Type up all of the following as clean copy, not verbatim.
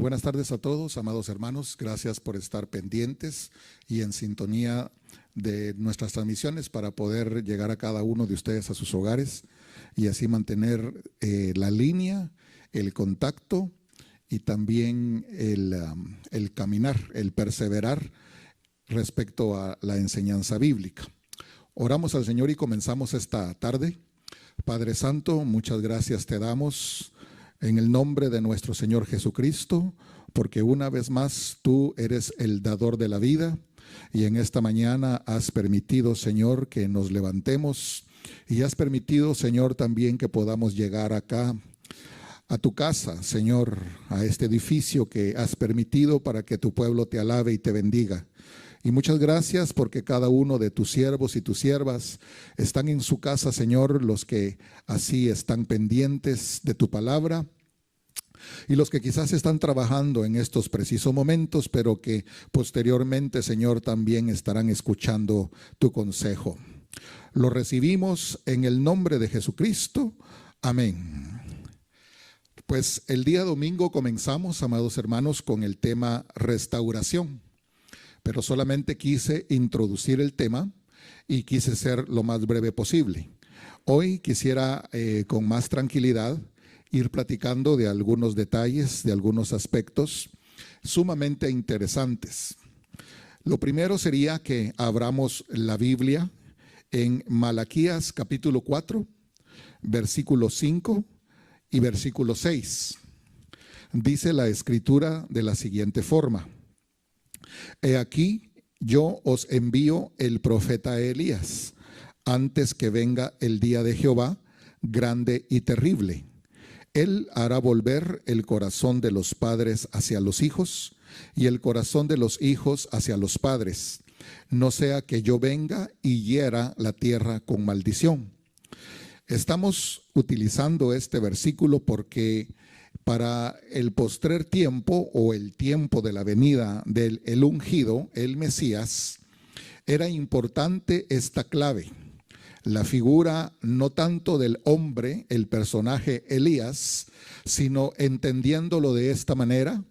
buenas tardes a todos, amados hermanos. Gracias por estar pendientes y en sintonía de nuestras transmisiones para poder llegar a cada uno de ustedes a sus hogares y así mantener la línea, el contacto y también el caminar, el perseverar respecto a la enseñanza bíblica. Oramos al Señor y comenzamos esta tarde. Padre Santo, muchas gracias te damos en el nombre de nuestro Señor Jesucristo, porque una vez más tú eres el dador de la vida y en esta mañana has permitido, Señor, que nos levantemos y has permitido, Señor, también que podamos llegar acá a tu casa, Señor, a este edificio que has permitido para que tu pueblo te alabe y te bendiga. Y muchas gracias porque cada uno de tus siervos y tus siervas están en su casa, Señor, los que así están pendientes de tu palabra y los que quizás están trabajando en estos precisos momentos, pero que posteriormente, Señor, también estarán escuchando tu consejo. Lo recibimos en el nombre de Jesucristo. Amén. Pues el día domingo comenzamos, amados hermanos, con el tema restauración. Pero solamente quise introducir el tema y quise ser lo más breve posible. Hoy quisiera con más tranquilidad ir platicando de algunos detalles, de algunos aspectos sumamente interesantes. Lo primero sería que abramos la Biblia en Malaquías capítulo 4, versículo 5 y versículo 6. Dice la escritura de la siguiente forma: He aquí, yo os envío el profeta Elías, antes que venga el día de Jehová, grande y terrible. Él hará volver el corazón de los padres hacia los hijos, y el corazón de los hijos hacia los padres, no sea que yo venga y hiera la tierra con maldición. Estamos utilizando este versículo porque para el postrer tiempo o el tiempo de la venida del el ungido, el Mesías, era importante esta clave. La figura no tanto del hombre, el personaje Elías, sino entendiéndolo de esta manera,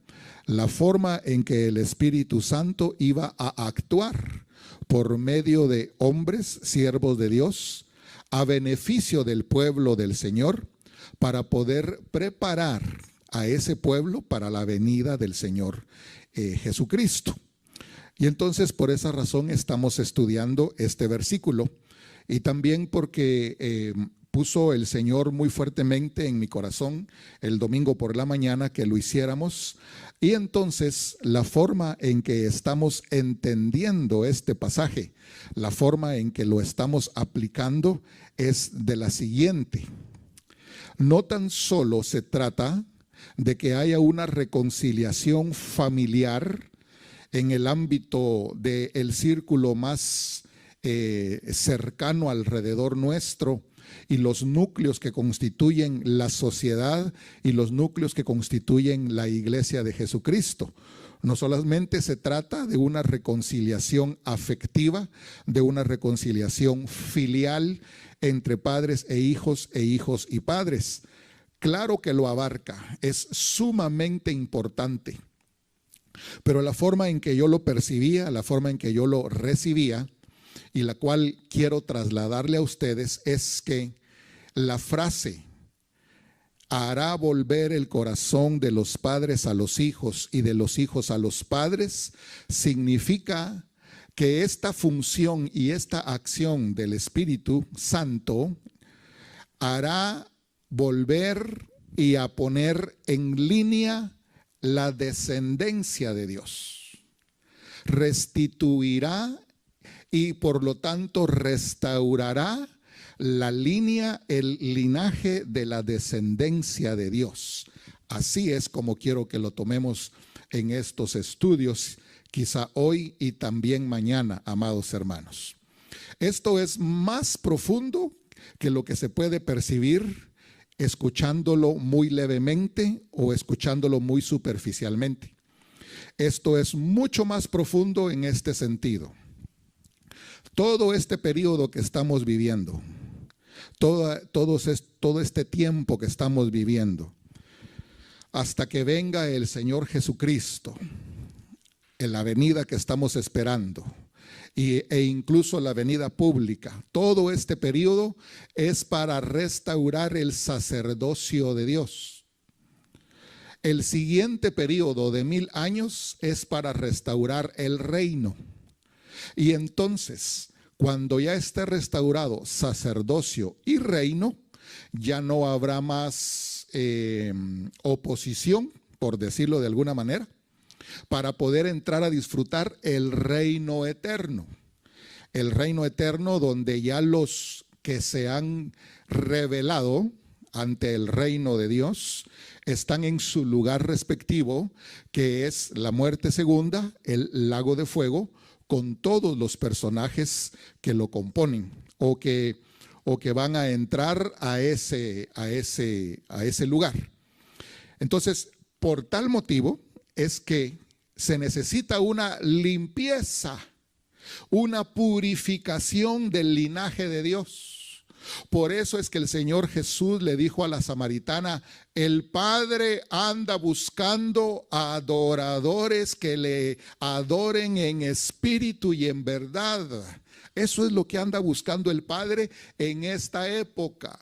la forma en que el Espíritu Santo iba a actuar por medio de hombres, siervos de Dios, a beneficio del pueblo del Señor, para poder preparar a ese pueblo para la venida del Señor Jesucristo. Y entonces por esa razón estamos estudiando este versículo y también porque puso el Señor muy fuertemente en mi corazón el domingo por la mañana que lo hiciéramos. Y entonces la forma en que estamos entendiendo este pasaje, la forma en que lo estamos aplicando es de la siguiente: no tan solo se trata de que haya una reconciliación familiar en el ámbito del círculo más cercano alrededor nuestro y los núcleos que constituyen la sociedad y los núcleos que constituyen la iglesia de Jesucristo. No solamente se trata de una reconciliación afectiva, de una reconciliación filial entre padres e hijos y padres. Claro que lo abarca, es sumamente importante, pero la forma en que yo lo percibía, la forma en que yo lo recibía y la cual quiero trasladarle a ustedes es que la frase hará volver el corazón de los padres a los hijos y de los hijos a los padres significa que esta función y esta acción del Espíritu Santo hará volver y a poner en línea la descendencia de Dios. Restituirá y por lo tanto restaurará la línea, el linaje de la descendencia de Dios. Así es como quiero que lo tomemos en estos estudios, quizá hoy y también mañana, amados hermanos. Esto es más profundo que lo que se puede percibir escuchándolo muy levemente o escuchándolo muy superficialmente. Esto es mucho más profundo en este sentido. Todo este periodo que estamos viviendo, todo este tiempo que estamos viviendo, hasta que venga el Señor Jesucristo, en la venida que estamos esperando, e incluso la venida pública. Todo este periodo es para restaurar el sacerdocio de Dios. El siguiente periodo de 1000 años es para restaurar el reino. Y entonces, cuando ya esté restaurado sacerdocio y reino, ya no habrá más oposición, por decirlo de alguna manera, para poder entrar a disfrutar el reino eterno. El reino eterno donde ya los que se han revelado ante el reino de Dios están en su lugar respectivo, que es la muerte segunda, el lago de fuego, con todos los personajes que lo componen o que van a entrar a ese lugar. Entonces, por tal motivo es que se necesita una limpieza, una purificación del linaje de Dios. Por eso es que el Señor Jesús le dijo a la samaritana: el Padre anda buscando adoradores que le adoren en espíritu y en verdad. Eso es lo que anda buscando el Padre en esta época.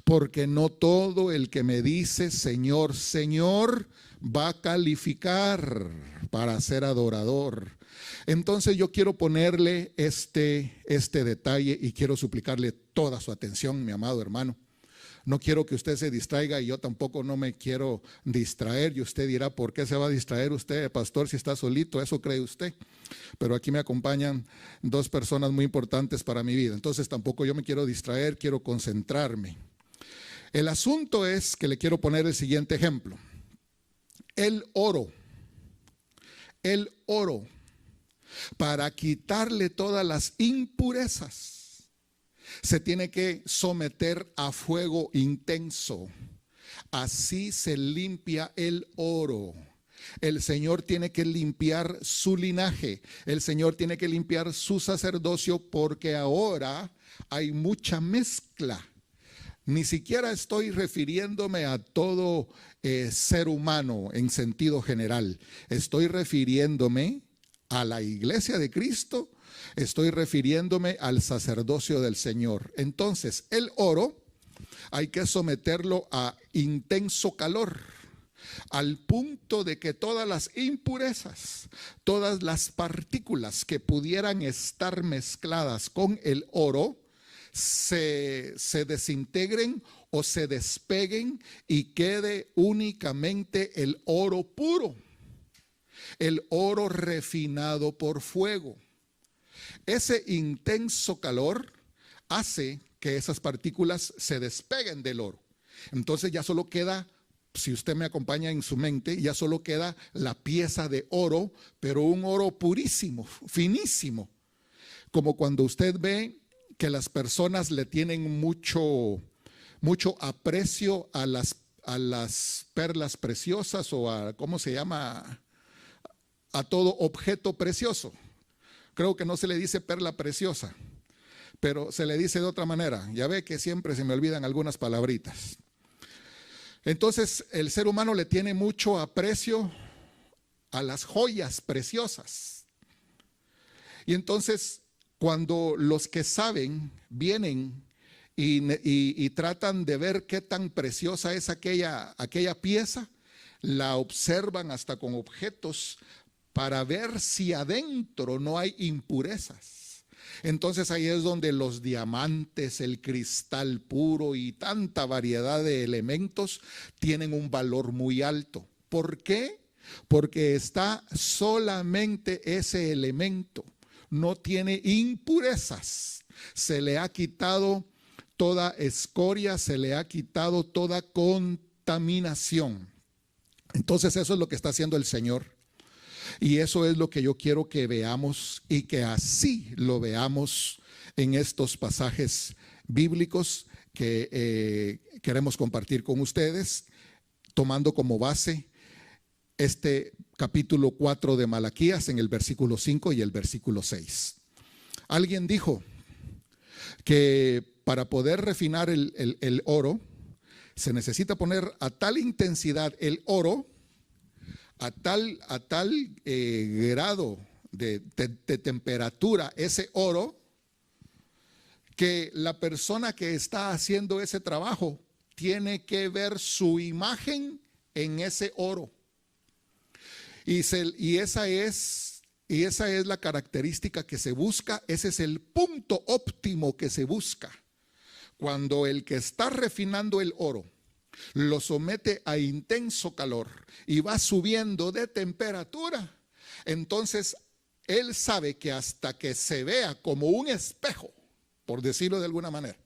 Porque no todo el que me dice Señor, Señor, va a calificar para ser adorador. Entonces yo quiero ponerle este detalle y quiero suplicarle toda su atención, mi amado hermano. No quiero que usted se distraiga y yo tampoco no me quiero distraer. Y usted dirá: ¿por qué se va a distraer usted, pastor, si está solito? Eso cree usted. Pero aquí me acompañan dos personas muy importantes para mi vida. Entonces tampoco yo me quiero distraer, quiero concentrarme. El asunto es que le quiero poner el siguiente ejemplo. El oro, para quitarle todas las impurezas, se tiene que someter a fuego intenso. Así se limpia el oro. El Señor tiene que limpiar su linaje. El Señor tiene que limpiar su sacerdocio, porque ahora hay mucha mezcla. Ni siquiera estoy refiriéndome a todo ser humano en sentido general. Estoy refiriéndome a la iglesia de Cristo. Estoy refiriéndome al sacerdocio del Señor. Entonces, el oro hay que someterlo a intenso calor, al punto de que todas las impurezas, todas las partículas que pudieran estar mezcladas con el oro se desintegren o se despeguen y quede únicamente el oro puro, el oro refinado por fuego. Ese intenso calor hace que esas partículas se despeguen del oro. Entonces ya solo queda, si usted me acompaña en su mente, ya solo queda la pieza de oro, pero un oro purísimo, finísimo. Como cuando usted ve que las personas le tienen mucho aprecio a las perlas preciosas, o a, ¿cómo se llama?, a todo objeto precioso. Creo que no se le dice perla preciosa, pero se le dice de otra manera. Ya ve que siempre se me olvidan algunas palabritas. Entonces el ser humano le tiene mucho aprecio a las joyas preciosas. Y entonces cuando los que saben vienen y tratan de ver qué tan preciosa es aquella pieza, la observan hasta con objetos para ver si adentro no hay impurezas. Entonces ahí es donde los diamantes, el cristal puro y tanta variedad de elementos tienen un valor muy alto. ¿Por qué? Porque está solamente ese elemento. No tiene impurezas. Se le ha quitado toda escoria, se le ha quitado toda contaminación. Entonces eso es lo que está haciendo el Señor. Y eso es lo que yo quiero que veamos, y que así lo veamos en estos pasajes bíblicos que queremos compartir con ustedes, tomando como base este capítulo 4 de Malaquías en el versículo 5 y el versículo 6. Alguien dijo que para poder refinar el oro Se necesita poner a tal intensidad el oro, a tal grado de temperatura ese oro, que la persona que está haciendo ese trabajo tiene que ver su imagen en ese oro. Y esa es la característica que se busca, ese es el punto óptimo que se busca. Cuando el que está refinando el oro lo somete a intenso calor y va subiendo de temperatura, entonces él sabe que hasta que se vea como un espejo, por decirlo de alguna manera,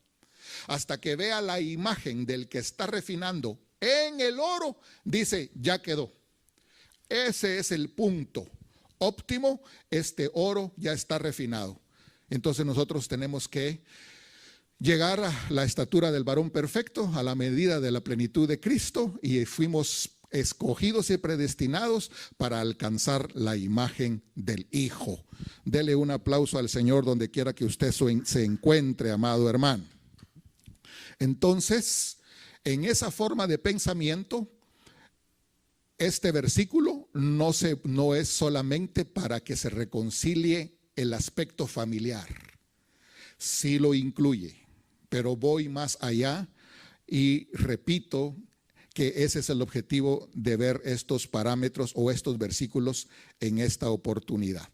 hasta que vea la imagen del que está refinando en el oro, dice, ya quedó. Ese es el punto óptimo, este oro ya está refinado. Entonces nosotros tenemos que llegar a la estatura del varón perfecto, a la medida de la plenitud de Cristo, y fuimos escogidos y predestinados para alcanzar la imagen del Hijo. Dele un aplauso al Señor donde quiera que usted se encuentre, amado hermano. Entonces, en esa forma de pensamiento, este versículo no es solamente para que se reconcilie el aspecto familiar. Sí lo incluye, pero voy más allá y repito que ese es el objetivo de ver estos parámetros o estos versículos en esta oportunidad.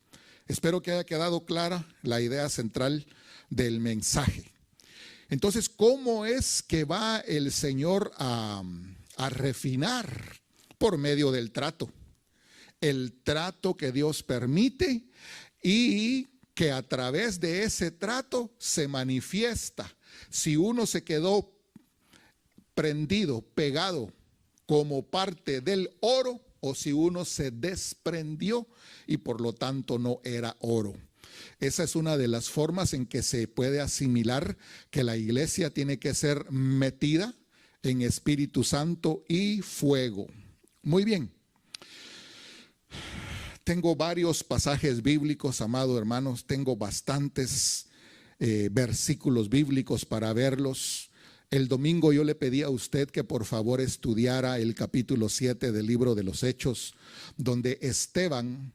Espero que haya quedado clara la idea central del mensaje. Entonces, ¿cómo es que va el Señor a refinar? Por medio del trato. El trato que Dios permite y que a través de ese trato se manifiesta. Si uno se quedó prendido, pegado como parte del oro, o si uno se desprendió y por lo tanto no era oro. Esa es una de las formas en que se puede asimilar que la iglesia tiene que ser metida en Espíritu Santo y fuego. Muy bien. Tengo varios pasajes bíblicos, amados hermanos, tengo bastantes versículos bíblicos para verlos. El domingo yo le pedí a usted que por favor estudiara el capítulo 7 del libro de los Hechos, donde Esteban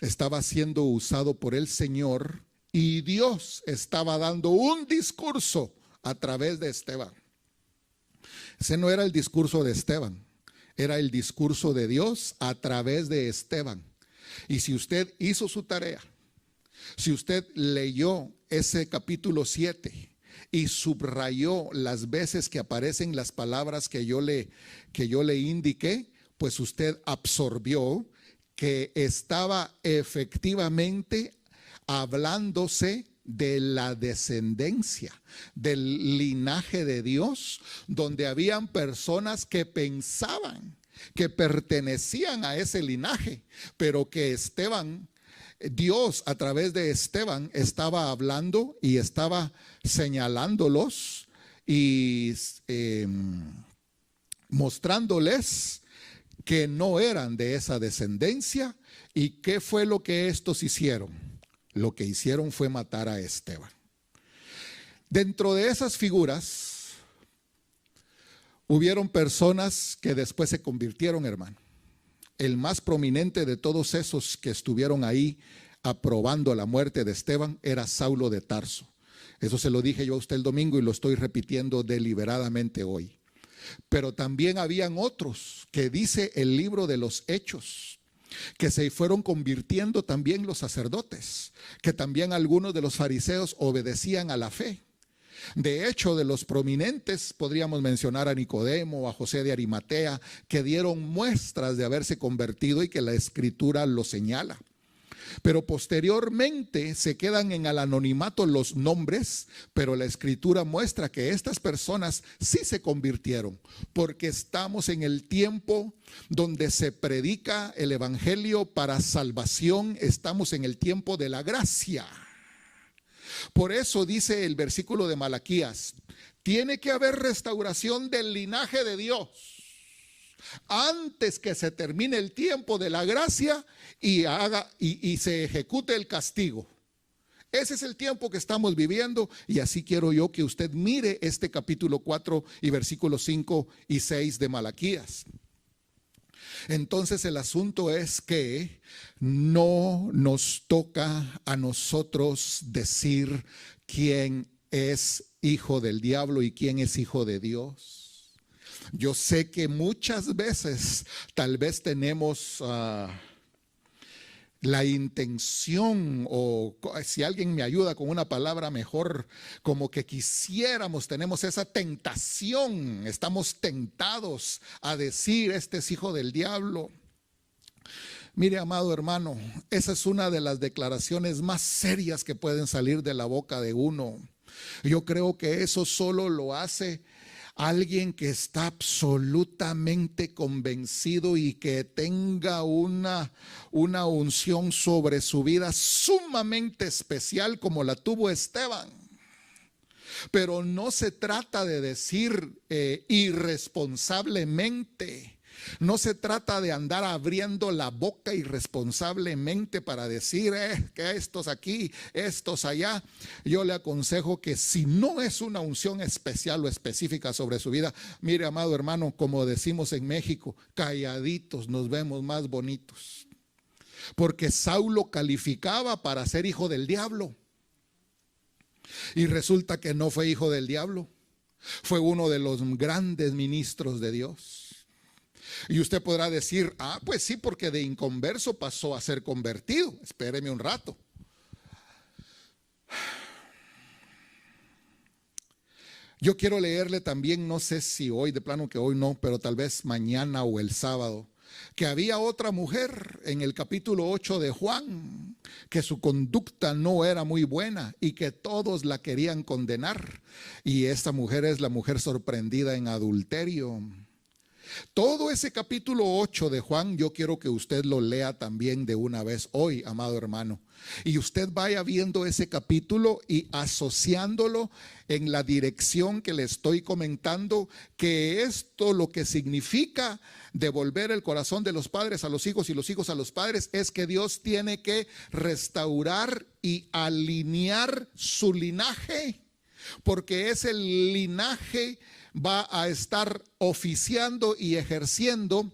estaba siendo usado por el Señor y Dios estaba dando un discurso a través de Esteban. Ese no era el discurso de Esteban, era el discurso de Dios a través de Esteban. Y si usted hizo su tarea, si usted leyó ese capítulo 7 y subrayó las veces que aparecen las palabras que yo le indiqué, pues usted absorbió que estaba efectivamente hablándose de la descendencia, del linaje de Dios, donde habían personas que pensaban que pertenecían a ese linaje, pero que Dios a través de Esteban estaba hablando y estaba señalándolos y mostrándoles que no eran de esa descendencia. ¿Y qué fue lo que estos hicieron? Lo que hicieron fue matar a Esteban. Dentro de esas figuras hubieron personas que después se convirtieron, hermano. El más prominente de todos esos que estuvieron ahí aprobando la muerte de Esteban era Saulo de Tarso. Eso se lo dije yo a usted el domingo y lo estoy repitiendo deliberadamente hoy. Pero también habían otros que dice el libro de los Hechos, que se fueron convirtiendo también los sacerdotes, que también algunos de los fariseos obedecían a la fe. De hecho, de los prominentes podríamos mencionar a Nicodemo, a José de Arimatea, que dieron muestras de haberse convertido y que la Escritura lo señala. Pero posteriormente se quedan en el anonimato los nombres, pero la Escritura muestra que estas personas sí se convirtieron, porque estamos en el tiempo donde se predica el Evangelio para salvación, estamos en el tiempo de la gracia. Por eso dice el versículo de Malaquías, tiene que haber restauración del linaje de Dios antes que se termine el tiempo de la gracia y se ejecute el castigo. Ese es el tiempo que estamos viviendo y así quiero yo que usted mire este capítulo 4 y versículos 5 y 6 de Malaquías. Entonces el asunto es que no nos toca a nosotros decir quién es hijo del diablo y quién es hijo de Dios. Yo sé que muchas veces tal vez tenemos la intención, o si alguien me ayuda con una palabra mejor, como que quisiéramos, tenemos esa tentación, estamos tentados a decir este es hijo del diablo. Mire, amado hermano, esa es una de las declaraciones más serias que pueden salir de la boca de uno. Yo creo que eso solo lo hace alguien que está absolutamente convencido y que tenga una unción sobre su vida sumamente especial como la tuvo Esteban. Pero no se trata de decir irresponsablemente. No se trata de andar abriendo la boca irresponsablemente para decir que estos aquí, estos allá. Yo le aconsejo que si no es una unción especial o específica sobre su vida, mire, amado hermano, como decimos en México, calladitos nos vemos más bonitos. Porque Saulo calificaba para ser hijo del diablo. Y resulta que no fue hijo del diablo. Fue uno de los grandes ministros de Dios. Y usted podrá decir, pues sí, porque de inconverso pasó a ser convertido. Espéreme un rato. Yo quiero leerle también, no sé si hoy, de plano que hoy no, pero tal vez mañana o el sábado, que había otra mujer en el capítulo 8 de Juan, que su conducta no era muy buena y que todos la querían condenar. Y esta mujer es la mujer sorprendida en adulterio. Todo ese capítulo 8 de Juan, yo quiero que usted lo lea también de una vez hoy, amado hermano. Y usted vaya viendo ese capítulo y asociándolo en la dirección que le estoy comentando, que esto lo que significa devolver el corazón de los padres a los hijos y los hijos a los padres es que Dios tiene que restaurar y alinear su linaje, porque es el linaje va a estar oficiando y ejerciendo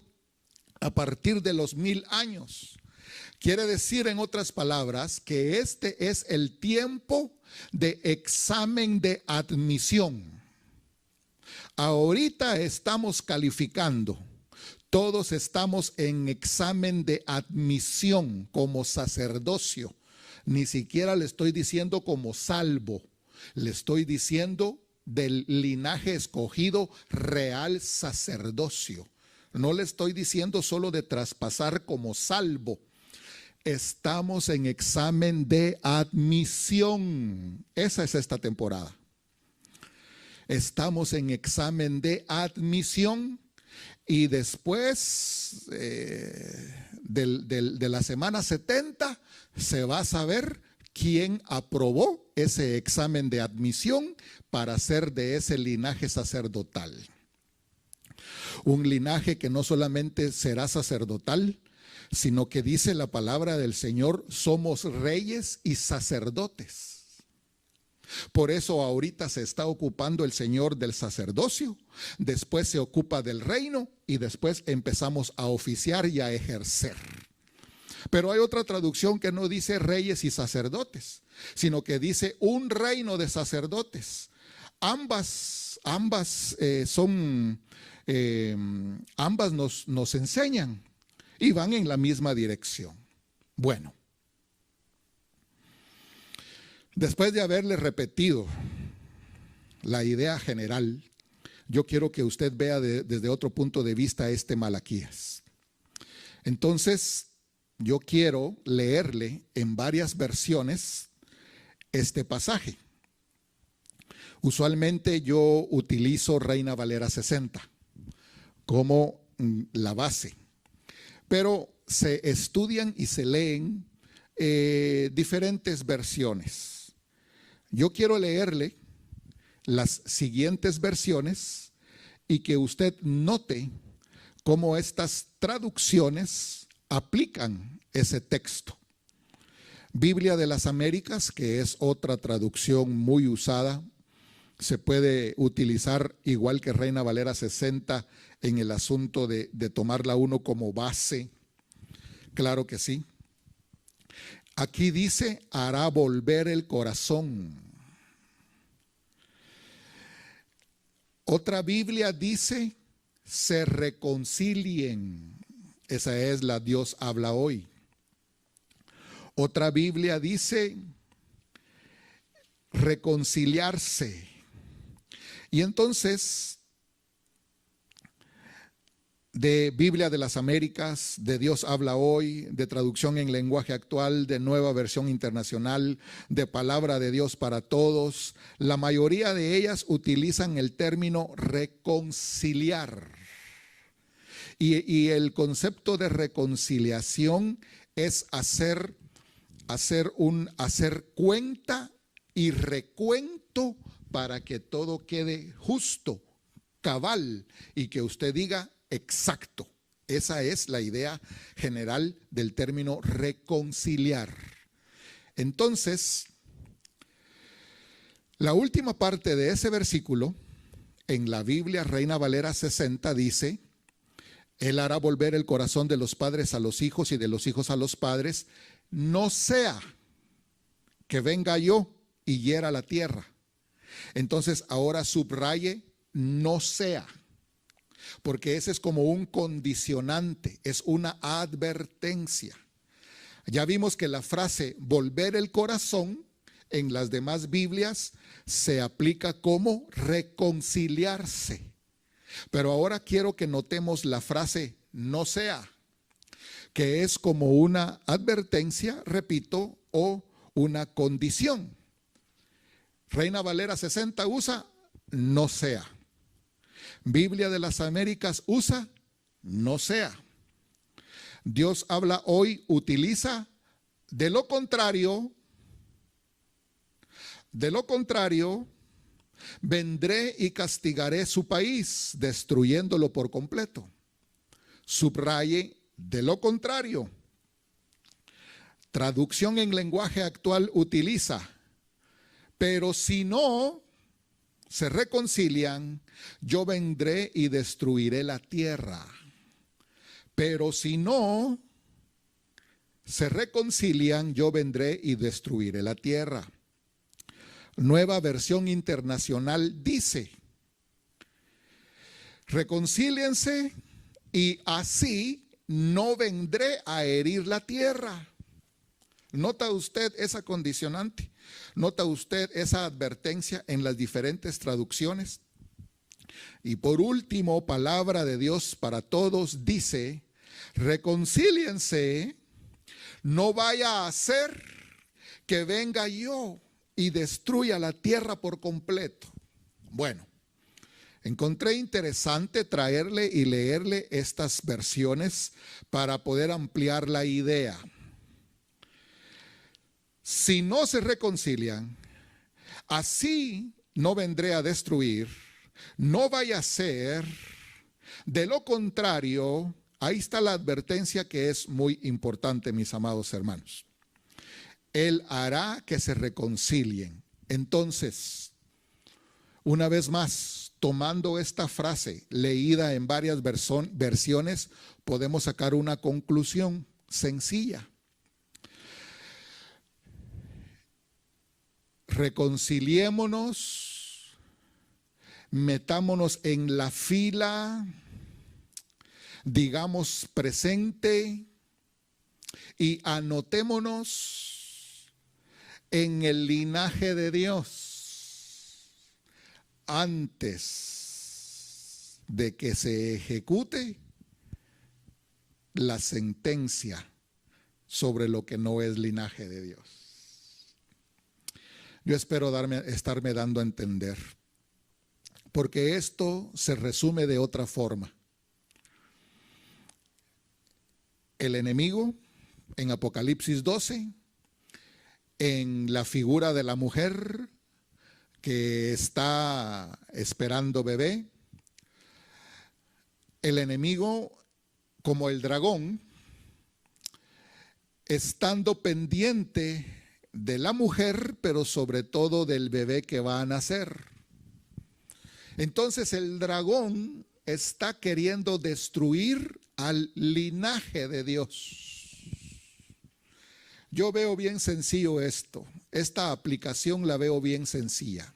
a partir de los 1000 años. Quiere decir, en otras palabras, que este es el tiempo de examen de admisión. Ahorita estamos calificando, todos estamos en examen de admisión como sacerdocio. Ni siquiera le estoy diciendo como salvo, le estoy diciendo del linaje escogido, real sacerdocio. No le estoy diciendo solo de traspasar como salvo. Estamos en examen de admisión. Esa es esta temporada. Estamos en examen de admisión y después de la semana 70 se va a saber quién aprobó ese examen de admisión para ser de ese linaje sacerdotal. Un linaje que no solamente será sacerdotal, sino que dice la palabra del Señor, somos reyes y sacerdotes. Por eso ahorita se está ocupando el Señor del sacerdocio, después se ocupa del reino y después empezamos a oficiar y a ejercer. Pero hay otra traducción que no dice reyes y sacerdotes, sino que dice un reino de sacerdotes. Ambas nos enseñan y van en la misma dirección. Bueno, después de haberle repetido la idea general, yo quiero que usted vea desde otro punto de vista este Malaquías. Entonces, yo quiero leerle en varias versiones este pasaje. Usualmente yo utilizo Reina Valera 60 como la base, pero se estudian y se leen diferentes versiones. Yo quiero leerle las siguientes versiones y que usted note cómo estas traducciones aplican ese texto. Biblia de las Américas, que es otra traducción muy usada, se puede utilizar igual que Reina Valera 60 en el asunto de tomarla uno como base. Claro que sí. Aquí dice, hará volver el corazón. Otra Biblia dice, se reconcilien. Esa es la Dios habla hoy. Otra Biblia dice, reconciliarse. Y entonces, de Biblia de las Américas, de Dios habla hoy, de traducción en lenguaje actual, de Nueva Versión Internacional, de Palabra de Dios para Todos, la mayoría de ellas utilizan el término reconciliar. Y el concepto de reconciliación es hacer cuenta y recuento para que todo quede justo, cabal, y que usted diga exacto. Esa es la idea general del término reconciliar. Entonces, la última parte de ese versículo en la Biblia Reina Valera 60 dice, Él hará volver el corazón de los padres a los hijos y de los hijos a los padres, no sea que venga yo y hiera la tierra. Entonces ahora subraye no sea, porque ese es como un condicionante, es una advertencia. Ya vimos que la frase volver el corazón en las demás Biblias se aplica como reconciliarse. Pero ahora quiero que notemos la frase no sea, que es como una advertencia, repito, o una condición. Reina Valera 60 usa no sea. Biblia de las Américas usa no sea. Dios habla hoy, utiliza de lo contrario, vendré y castigaré su país, destruyéndolo por completo. Subraye de lo contrario. Traducción en lenguaje actual utiliza, pero si no se reconcilian, yo vendré y destruiré la tierra. Pero si no se reconcilian, yo vendré y destruiré la tierra. Nueva Versión Internacional dice, reconcíliense y así no vendré a herir la tierra. ¿Nota usted esa condicionante? ¿Nota usted esa advertencia en las diferentes traducciones? Y por último, Palabra de Dios para Todos dice, reconcíliense, no vaya a ser que venga yo y destruya la tierra por completo. Bueno, encontré interesante traerle y leerle estas versiones para poder ampliar la idea. Si no se reconcilian, así no vendré a destruir, no vaya a ser, de lo contrario, ahí está la advertencia que es muy importante, mis amados hermanos. Él hará que se reconcilien. Entonces, una vez más, tomando esta frase leída en varias versiones, podemos sacar una conclusión sencilla. Reconciliémonos, metámonos en la fila, digamos presente y anotémonos en el linaje de Dios antes de que se ejecute la sentencia sobre lo que no es linaje de Dios. Yo espero estarme dando a entender, porque esto se resume de otra forma. El enemigo, en Apocalipsis 12, en la figura de la mujer que está esperando bebé, el enemigo, como el dragón, estando pendiente de la mujer, pero sobre todo del bebé que va a nacer. Entonces el dragón está queriendo destruir al linaje de Dios. Yo veo bien sencillo esto. Esta aplicación la veo bien sencilla.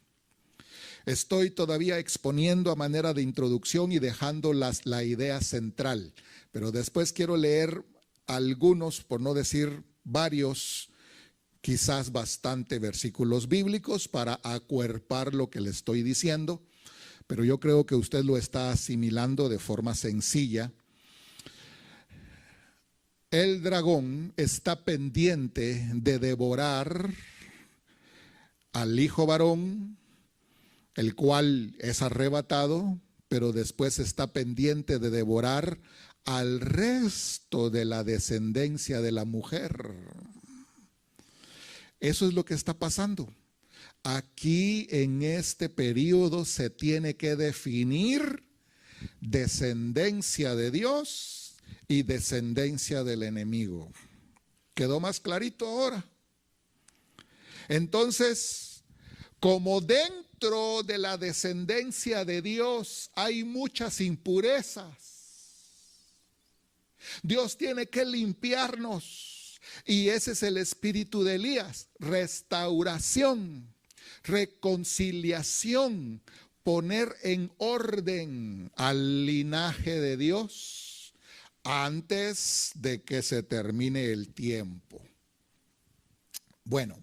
Estoy todavía exponiendo a manera de introducción y dejando la idea central, pero después quiero leer algunos, por no decir varios, quizás bastante versículos bíblicos para acuerpar lo que le estoy diciendo, pero yo creo que usted lo está asimilando de forma sencilla. El dragón está pendiente de devorar al hijo varón, el cual es arrebatado, pero después está pendiente de devorar al resto de la descendencia de la mujer. Eso es lo que está pasando. Aquí en este periodo se tiene que definir descendencia de Dios y descendencia del enemigo. ¿Quedó más clarito ahora? Entonces, como dentro de la descendencia de Dios hay muchas impurezas, Dios tiene que limpiarnos, y ese es el espíritu de Elías: restauración, reconciliación, poner en orden al linaje de Dios antes de que se termine el tiempo. Bueno,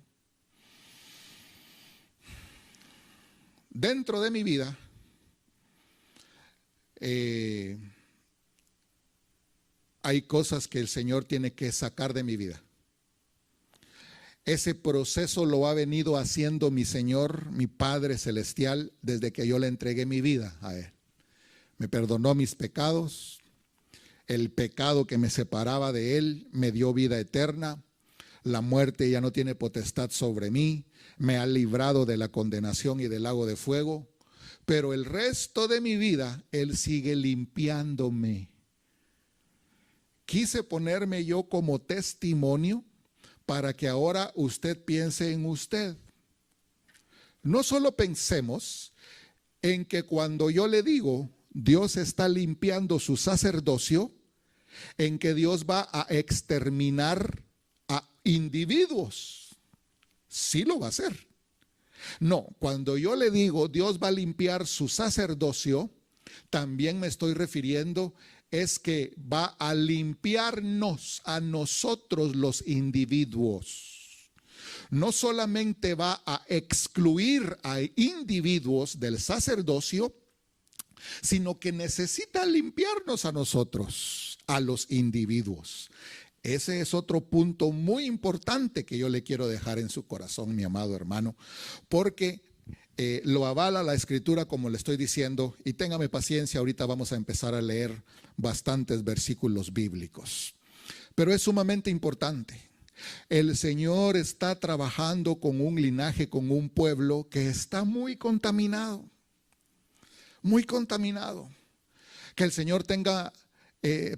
dentro de mi vida hay cosas que el Señor tiene que sacar de mi vida. Ese proceso lo ha venido haciendo mi Señor, mi Padre Celestial, desde que yo le entregué mi vida a Él. Me perdonó mis pecados, el pecado que me separaba de Él me dio vida eterna, la muerte ya no tiene potestad sobre mí, me ha librado de la condenación y del lago de fuego, pero el resto de mi vida Él sigue limpiándome. Quise ponerme yo como testimonio para que ahora usted piense en usted. No solo pensemos en que cuando yo le digo Dios está limpiando su sacerdocio, en que Dios va a exterminar a individuos. Sí lo va a hacer. No, cuando yo le digo Dios va a limpiar su sacerdocio, también me estoy refiriendo es que va a limpiarnos a nosotros los individuos. No solamente va a excluir a individuos del sacerdocio, sino que necesita limpiarnos a nosotros, a los individuos. Ese es otro punto muy importante que yo le quiero dejar en su corazón, mi amado hermano, porque lo avala la Escritura, como le estoy diciendo, y téngame paciencia, ahorita vamos a empezar a leer bastantes versículos bíblicos. Pero es sumamente importante. El Señor está trabajando con un linaje, con un pueblo que está muy contaminado. Muy contaminado. Que el Señor tenga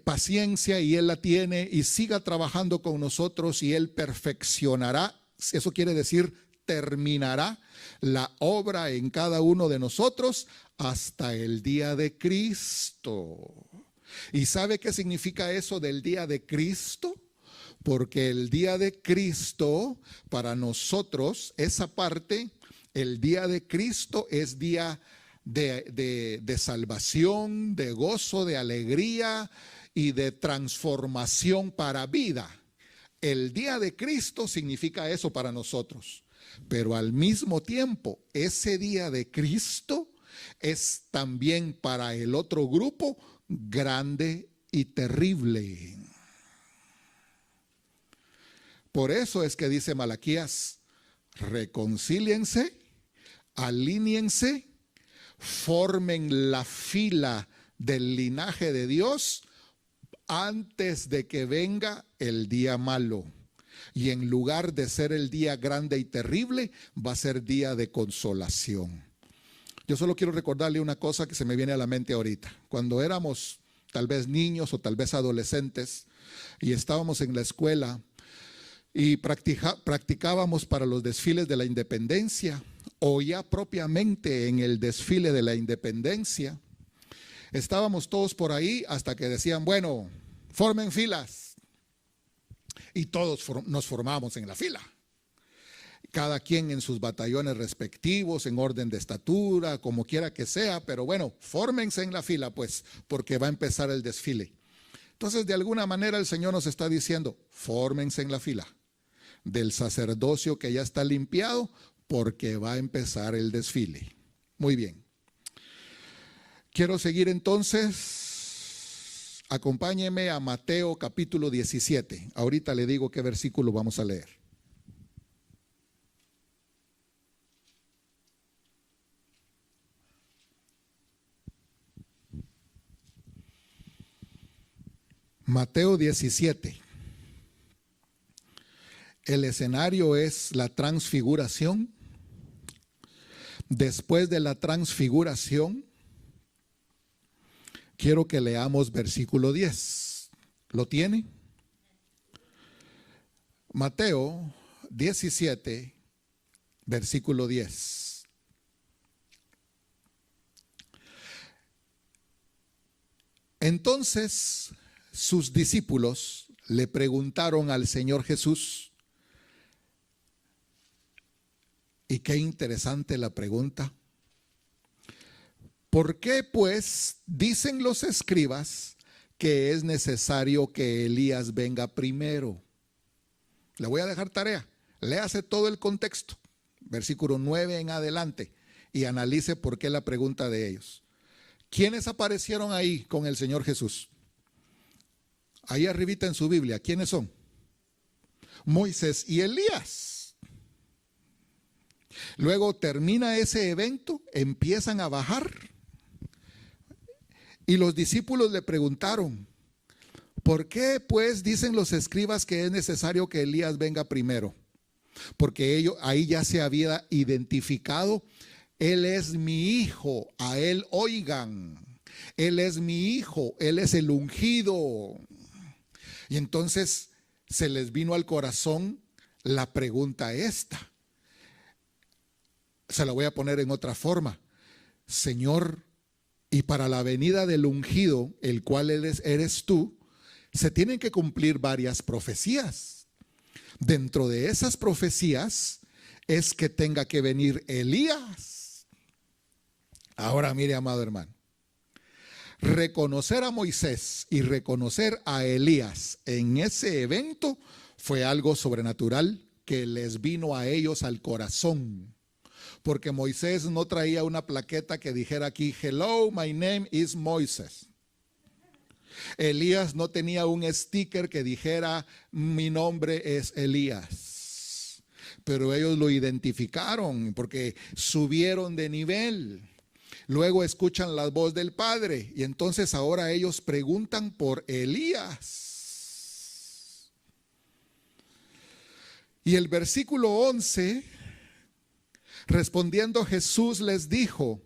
paciencia, y Él la tiene, y siga trabajando con nosotros, y Él perfeccionará. Eso quiere decir terminará la obra en cada uno de nosotros hasta el día de Cristo. ¿Y sabe qué significa eso del día de Cristo? Porque el día de Cristo, para nosotros, esa parte, el día de Cristo es día de salvación, de gozo, de alegría y de transformación para vida. El día de Cristo significa eso para nosotros. Pero al mismo tiempo, ese día de Cristo es también para el otro grupo grande y terrible. Por eso es que dice Malaquías: reconcíliense, alíñense, formen la fila del linaje de Dios antes de que venga el día malo. Y en lugar de ser el día grande y terrible, va a ser día de consolación. Yo solo quiero recordarle una cosa que se me viene a la mente ahorita. Cuando éramos tal vez niños o tal vez adolescentes y estábamos en la escuela, y practicábamos para los desfiles de la independencia, o ya propiamente en el desfile de la independencia, estábamos todos por ahí hasta que decían, bueno, formen filas. Y todos nos formamos en la fila. Cada quien en sus batallones respectivos, en orden de estatura, como quiera que sea, pero bueno, fórmense en la fila pues, porque va a empezar el desfile. Entonces, de alguna manera el Señor nos está diciendo, fórmense en la fila del sacerdocio que ya está limpiado, porque va a empezar el desfile. Muy bien. Quiero seguir entonces. Acompáñeme a Mateo capítulo 17. Ahorita le digo qué versículo vamos a leer. Mateo 17. El escenario es la transfiguración. Después de la transfiguración, quiero que leamos versículo 10. ¿Lo tiene? Mateo 17, versículo 10. Entonces sus discípulos le preguntaron al Señor Jesús, y qué interesante la pregunta, ¿por qué pues dicen los escribas que es necesario que Elías venga primero? Le voy a dejar tarea, léase todo el contexto, versículo 9 en adelante, y analice por qué la pregunta de ellos. ¿Quiénes aparecieron ahí con el Señor Jesús? Ahí arribita en su Biblia, ¿quiénes son? Moisés y Elías. Luego termina ese evento, empiezan a bajar y los discípulos le preguntaron, ¿por qué pues dicen los escribas que es necesario que Elías venga primero? Porque ellos ahí ya se había identificado, él es mi hijo, a él oigan, él es mi hijo, él es el ungido. Y entonces se les vino al corazón la pregunta esta. Se la voy a poner en otra forma. Señor, y para la venida del ungido, el cual eres tú, se tienen que cumplir varias profecías. Dentro de esas profecías es que tenga que venir Elías. Ahora mire, amado hermano, reconocer a Moisés y reconocer a Elías en ese evento fue algo sobrenatural que les vino a ellos al corazón. Porque Moisés no traía una plaqueta que dijera aquí, hello, my name is Moisés. Elías no tenía un sticker que dijera, mi nombre es Elías. Pero ellos lo identificaron porque subieron de nivel. Luego escuchan la voz del Padre y entonces ahora ellos preguntan por Elías. Y el versículo 11, respondiendo Jesús les dijo,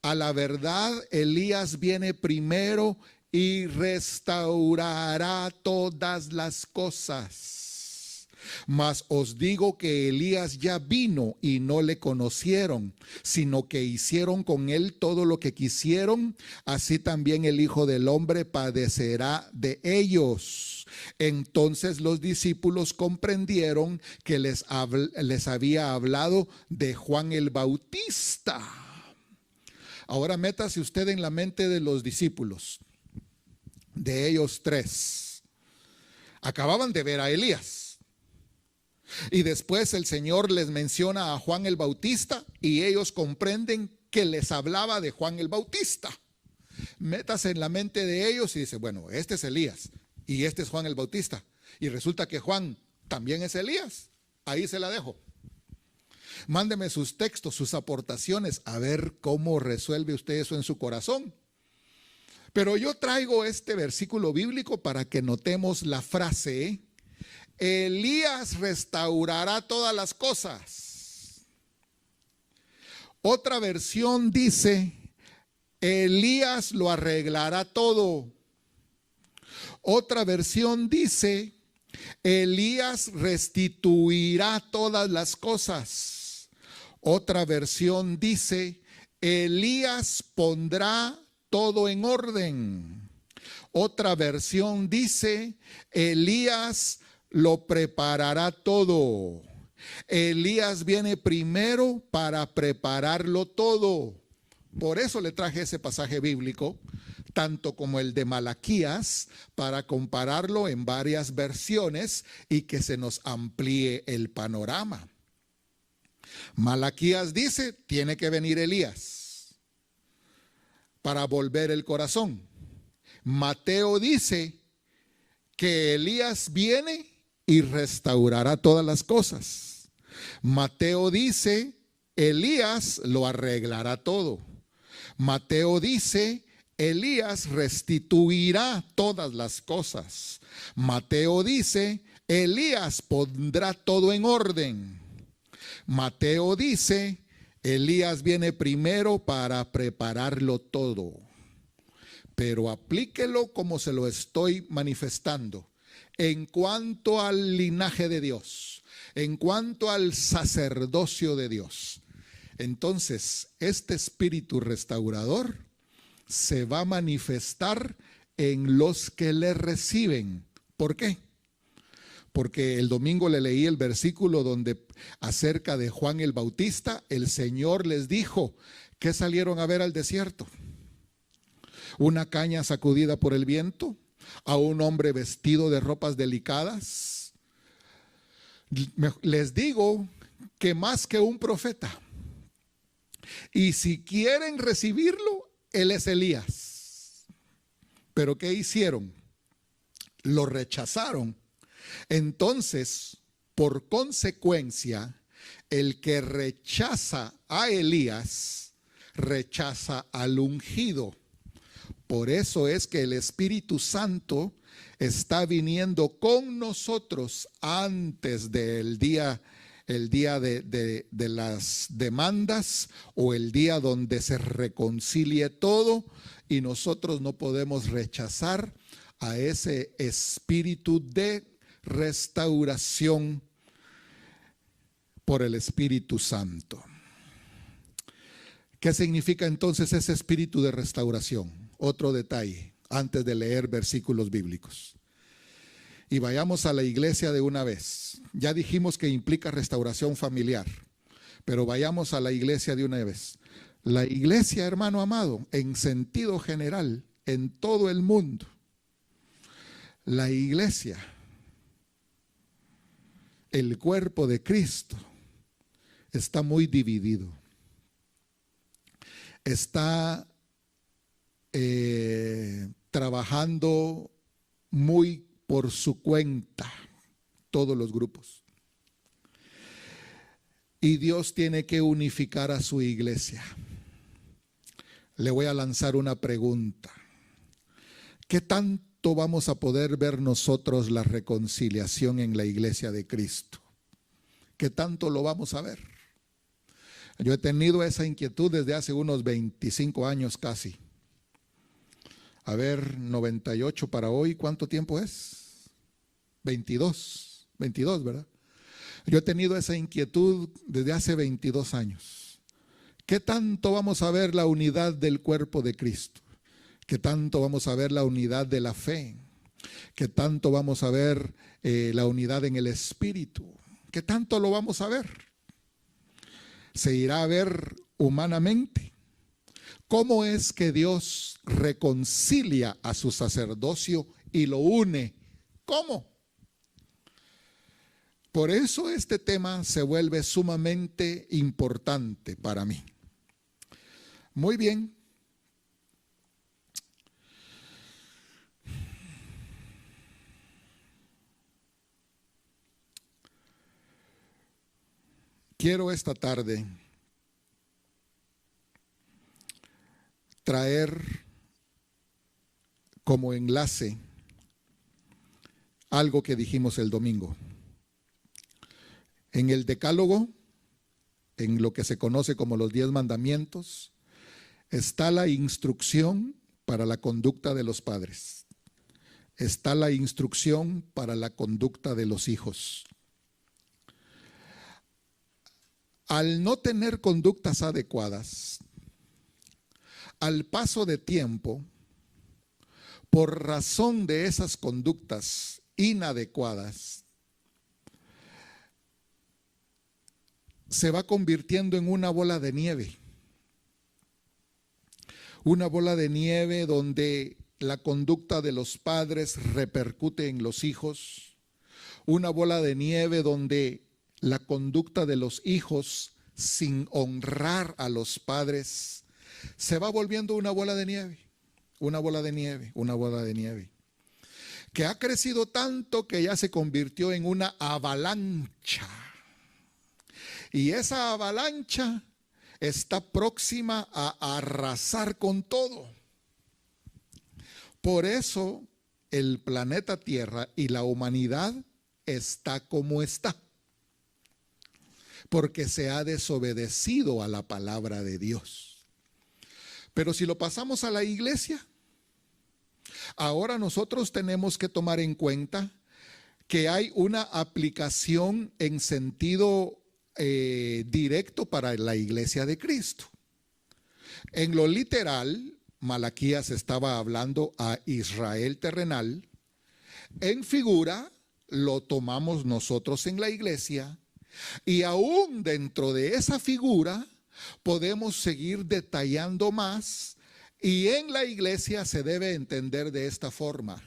a la verdad Elías viene primero y restaurará todas las cosas. Mas os digo que Elías ya vino y no le conocieron, sino que hicieron con él todo lo que quisieron, así también el Hijo del Hombre padecerá de ellos. Entonces los discípulos comprendieron que les había hablado de Juan el Bautista. Ahora métase usted en la mente de los discípulos, de ellos tres. Acababan de ver a Elías. Y después el Señor les menciona a Juan el Bautista y ellos comprenden que les hablaba de Juan el Bautista. Métase en la mente de ellos y dice, bueno, este es Elías y este es Juan el Bautista. Y resulta que Juan también es Elías. Ahí se la dejo. Mándeme sus textos, sus aportaciones, a ver cómo resuelve usted eso en su corazón. Pero yo traigo este versículo bíblico para que notemos la frase, Elías restaurará todas las cosas. Otra versión dice, Elías lo arreglará todo. Otra versión dice, Elías restituirá todas las cosas. Otra versión dice, Elías pondrá todo en orden. Otra versión dice, Elías lo preparará todo. Elías viene primero para prepararlo todo. Por eso le traje ese pasaje bíblico, tanto como el de Malaquías, para compararlo en varias versiones y que se nos amplíe el panorama. Malaquías dice, tiene que venir Elías para volver el corazón. Mateo dice que Elías viene y restaurará todas las cosas. Mateo dice, Elías lo arreglará todo. Mateo dice, Elías restituirá todas las cosas. Mateo dice, Elías pondrá todo en orden. Mateo dice, Elías viene primero para prepararlo todo. Pero aplíquelo como se lo estoy manifestando. En cuanto al linaje de Dios, en cuanto al sacerdocio de Dios, entonces este espíritu restaurador se va a manifestar en los que le reciben. ¿Por qué? Porque el domingo le leí el versículo donde acerca de Juan el Bautista, el Señor les dijo, ¿qué salieron a ver al desierto? ¿Una caña sacudida por el viento? ¿A un hombre vestido de ropas delicadas? Les digo que más que un profeta. Y si quieren recibirlo, él es Elías. ¿Pero qué hicieron? Lo rechazaron. Entonces, por consecuencia, el que rechaza a Elías, rechaza al ungido. Por eso es que el Espíritu Santo está viniendo con nosotros antes del día, de las demandas o el día donde se reconcilie todo, y nosotros no podemos rechazar a ese espíritu de restauración por el Espíritu Santo. ¿Qué significa entonces ese espíritu de restauración? Otro detalle antes de leer versículos bíblicos. Y vayamos a la iglesia de una vez. Ya dijimos que implica restauración familiar, pero vayamos a la iglesia de una vez. La iglesia, hermano amado, en sentido general, en todo el mundo, la iglesia, el cuerpo de Cristo, está muy dividido. Está trabajando muy por su cuenta, todos los grupos. Y Dios tiene que unificar a su iglesia. Le voy a lanzar una pregunta. ¿Qué tanto vamos a poder ver nosotros la reconciliación en la iglesia de Cristo? ¿Qué tanto lo vamos a ver? Yo he tenido esa inquietud desde hace unos 25 años casi. A ver, 98 para hoy, ¿cuánto tiempo es? 22, ¿verdad? Yo he tenido esa inquietud desde hace 22 años. ¿Qué tanto vamos a ver la unidad del cuerpo de Cristo? ¿Qué tanto vamos a ver la unidad de la fe? ¿Qué tanto vamos a ver la unidad en el Espíritu? ¿Qué tanto lo vamos a ver? Se irá a ver humanamente. ¿Cómo es que Dios reconcilia a su sacerdocio y lo une? ¿Cómo? Por eso este tema se vuelve sumamente importante para mí. Muy bien. Quiero esta tarde traer como enlace algo que dijimos el domingo. En el Decálogo, en lo que se conoce como los 10 mandamientos, está la instrucción para la conducta de los padres. está la instrucción para la conducta de los hijos. Al no tener conductas adecuadas, al paso de tiempo, por razón de esas conductas inadecuadas, se va convirtiendo en una bola de nieve. Una bola de nieve donde la conducta de los padres repercute en los hijos. Una bola de nieve donde la conducta de los hijos, sin honrar a los padres, se va volviendo una bola de nieve, una bola de nieve, una bola de nieve, que ha crecido tanto que ya se convirtió en una avalancha. Y esa avalancha está próxima a arrasar con todo. Por eso el planeta Tierra y la humanidad está como está, porque se ha desobedecido a la palabra de Dios. Pero si lo pasamos a la iglesia, ahora nosotros tenemos que tomar en cuenta que hay una aplicación en sentido directo para la iglesia de Cristo. En lo literal, Malaquías estaba hablando a Israel terrenal. En figura, lo tomamos nosotros en la iglesia. Y aún dentro de esa figura podemos seguir detallando más, y en la iglesia se debe entender de esta forma.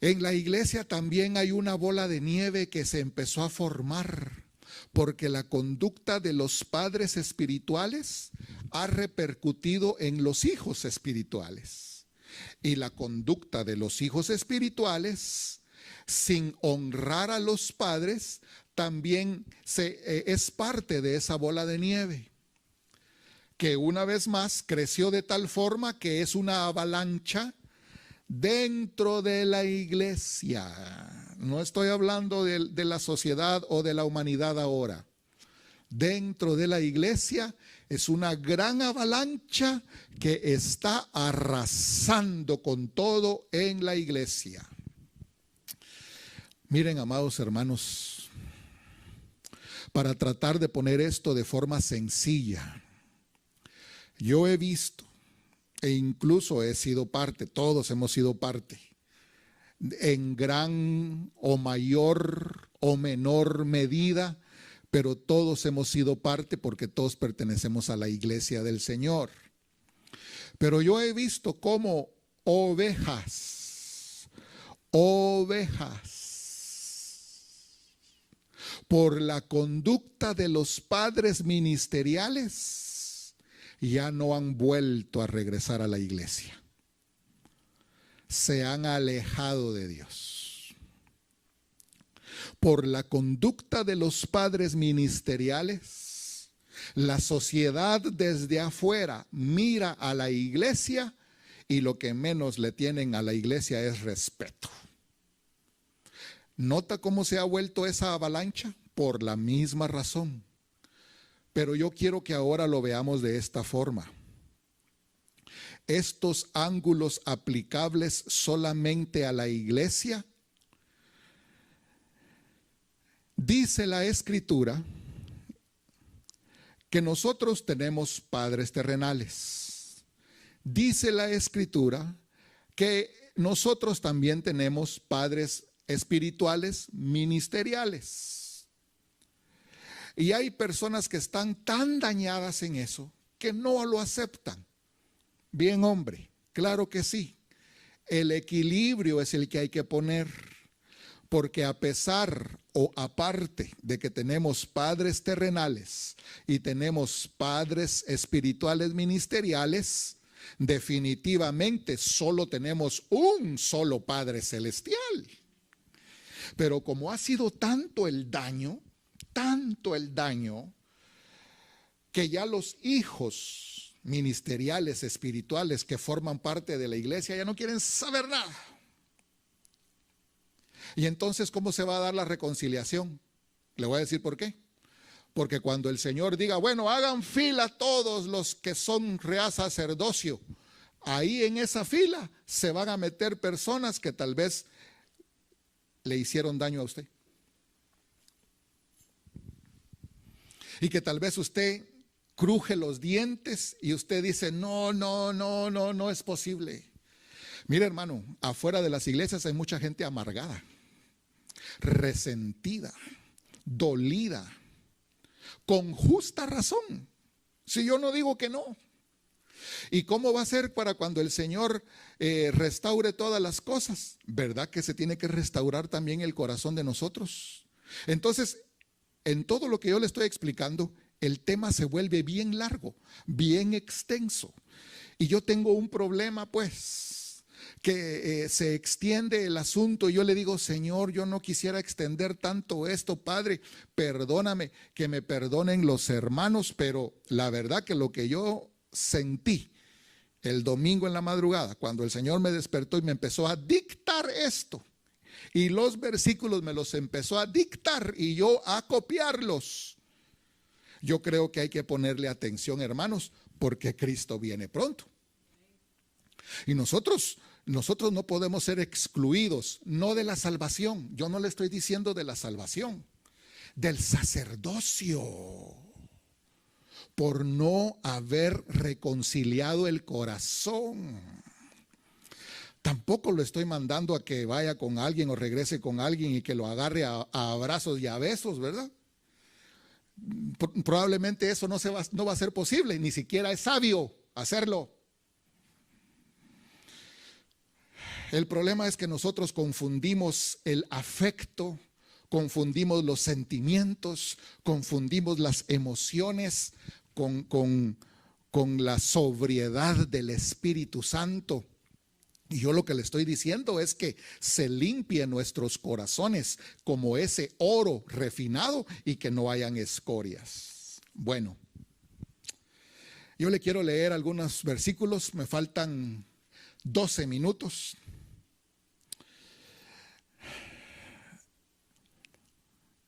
En la iglesia también hay una bola de nieve que se empezó a formar porque la conducta de los padres espirituales ha repercutido en los hijos espirituales, y la conducta de los hijos espirituales, sin honrar a los padres, también es parte de esa bola de nieve, que una vez más creció de tal forma que es una avalancha dentro de la iglesia. No estoy hablando de la sociedad o de la humanidad ahora. Dentro de la iglesia es una gran avalancha que está arrasando con todo en la iglesia. Miren, amados hermanos, para tratar de poner esto de forma sencilla, yo he visto, e incluso he sido parte, todos hemos sido parte, en gran o mayor o menor medida, pero todos hemos sido parte porque todos pertenecemos a la iglesia del Señor. Pero yo he visto cómo ovejas, por la conducta de los padres ministeriales, ya no han vuelto a regresar a la iglesia. Se han alejado de Dios. Por la conducta de los padres ministeriales, la sociedad desde afuera mira a la iglesia y lo que menos le tienen a la iglesia es respeto. ¿Nota cómo se ha vuelto esa avalancha? Por la misma razón. Pero yo quiero que ahora lo veamos de esta forma. Estos ángulos aplicables solamente a la iglesia. Dice la Escritura que nosotros tenemos padres terrenales. Dice la Escritura que nosotros también tenemos padres espirituales ministeriales. Y hay personas que están tan dañadas en eso que no lo aceptan. Bien, hombre, claro que sí. El equilibrio es el que hay que poner, porque a pesar o aparte de que tenemos padres terrenales y tenemos padres espirituales ministeriales, definitivamente solo tenemos un solo Padre celestial. Pero como ha sido tanto el daño, que ya los hijos ministeriales, espirituales que forman parte de la iglesia ya no quieren saber nada. Y entonces, ¿cómo se va a dar la reconciliación? Le voy a decir por qué. Porque cuando el Señor diga, bueno, hagan fila todos los que son real sacerdocio ahí en esa fila se van a meter personas que tal vez le hicieron daño a usted. Y que tal vez usted cruje los dientes y usted dice, no, no, no, no, no es posible. Mire, hermano, afuera de las iglesias hay mucha gente amargada, resentida, dolida, con justa razón. Si yo no digo que no. ¿Y cómo va a ser para cuando el Señor restaure todas las cosas? ¿Verdad que se tiene que restaurar también el corazón de nosotros? Entonces, en todo lo que yo le estoy explicando, el tema se vuelve bien largo, bien extenso. Y yo tengo un problema, pues, que se extiende el asunto. Y yo le digo, Señor, yo no quisiera extender tanto esto, Padre, perdóname, que me perdonen los hermanos, pero la verdad que lo que yo sentí el domingo en la madrugada, cuando el Señor me despertó y me empezó a dictar esto, y los versículos me los empezó a dictar y yo a copiarlos. Yo creo que hay que ponerle atención, hermanos, porque Cristo viene pronto. Y nosotros no podemos ser excluidos, no de la salvación. Yo no le estoy diciendo de la salvación, del sacerdocio, por no haber reconciliado el corazón. Tampoco lo estoy mandando a que vaya con alguien o regrese con alguien y que lo agarre a abrazos y a besos, ¿verdad? Probablemente eso no va a ser posible, ni siquiera es sabio hacerlo. El problema es que nosotros confundimos el afecto, confundimos los sentimientos, confundimos las emociones con la sobriedad del Espíritu Santo. Y yo lo que le estoy diciendo es que se limpien nuestros corazones como ese oro refinado y que no hayan escorias. Bueno, yo le quiero leer algunos versículos, me faltan 12 minutos.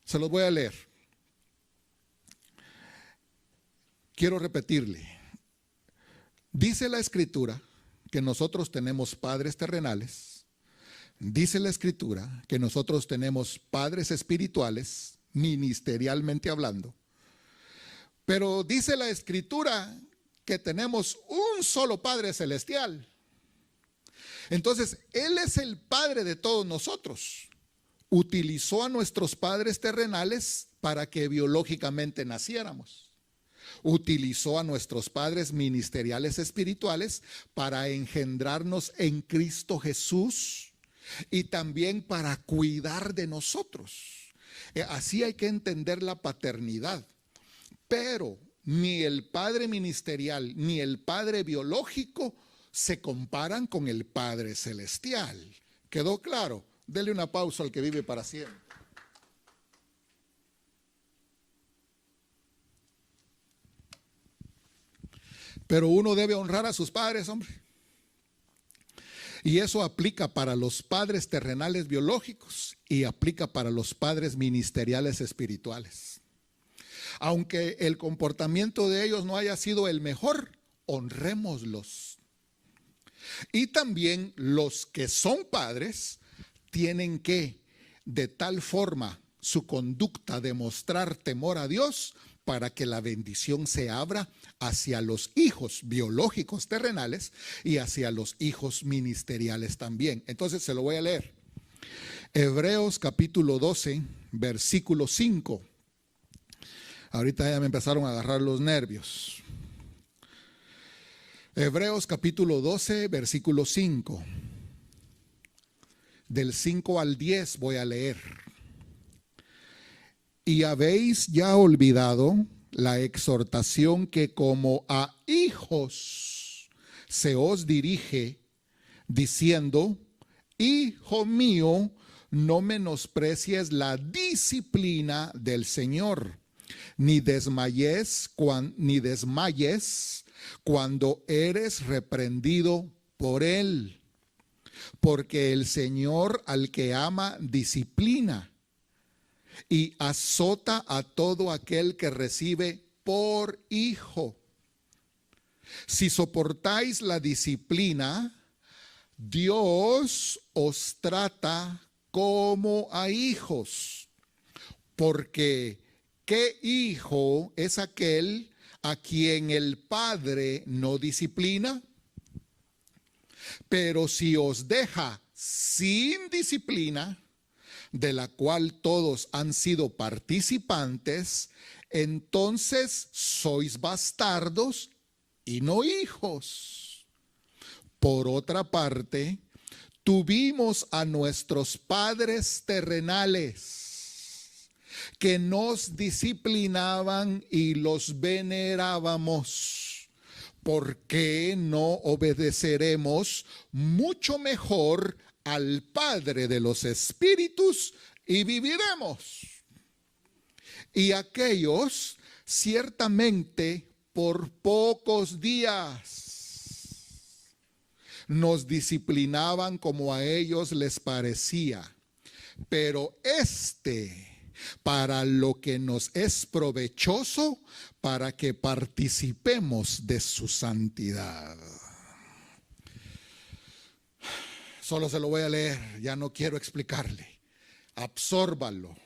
Se los voy a leer. Quiero repetirle. Dice la Escritura que nosotros tenemos padres terrenales. Dice la Escritura que nosotros tenemos padres espirituales, ministerialmente hablando. Pero dice la Escritura que tenemos un solo Padre celestial. Entonces, Él es el Padre de todos nosotros. Utilizó a nuestros padres terrenales para que biológicamente naciéramos. Utilizó a nuestros padres ministeriales espirituales para engendrarnos en Cristo Jesús y también para cuidar de nosotros. Así hay que entender la paternidad. Pero ni el padre ministerial ni el padre biológico se comparan con el Padre celestial. ¿Quedó claro? Dele una pausa al que vive para siempre. Pero uno debe honrar a sus padres, hombre. Y eso aplica para los padres terrenales biológicos y aplica para los padres ministeriales espirituales. Aunque el comportamiento de ellos no haya sido el mejor, honrémoslos. Y también los que son padres tienen que, de tal forma, su conducta demostrar temor a Dios para que la bendición se abra hacia los hijos biológicos terrenales y hacia los hijos ministeriales también. Entonces se lo voy a leer. Hebreos capítulo 12, versículo 5. Ahorita ya me empezaron a agarrar los nervios. Hebreos capítulo 12, versículo 5. Del 5 al 10 voy a leer. Y habéis ya olvidado la exhortación que como a hijos se os dirige, diciendo: Hijo mío, no menosprecies la disciplina del Señor, ni desmayes cuando eres reprendido por Él. Porque el Señor al que ama disciplina y azota a todo aquel que recibe por hijo. Si soportáis la disciplina, Dios os trata como a hijos. Porque ¿qué hijo es aquel a quien el Padre no disciplina? Pero si os deja sin disciplina, de la cual todos han sido participantes, entonces sois bastardos y no hijos. Por otra parte, tuvimos a nuestros padres terrenales que nos disciplinaban y los venerábamos. ¿Por qué no obedeceremos mucho mejor al Padre de los espíritus y viviremos? Y aquellos ciertamente por pocos días nos disciplinaban como a ellos les parecía, pero para lo que nos es provechoso, para que participemos de su santidad. Solo se lo voy a leer, ya no quiero explicarle. Absórbalo.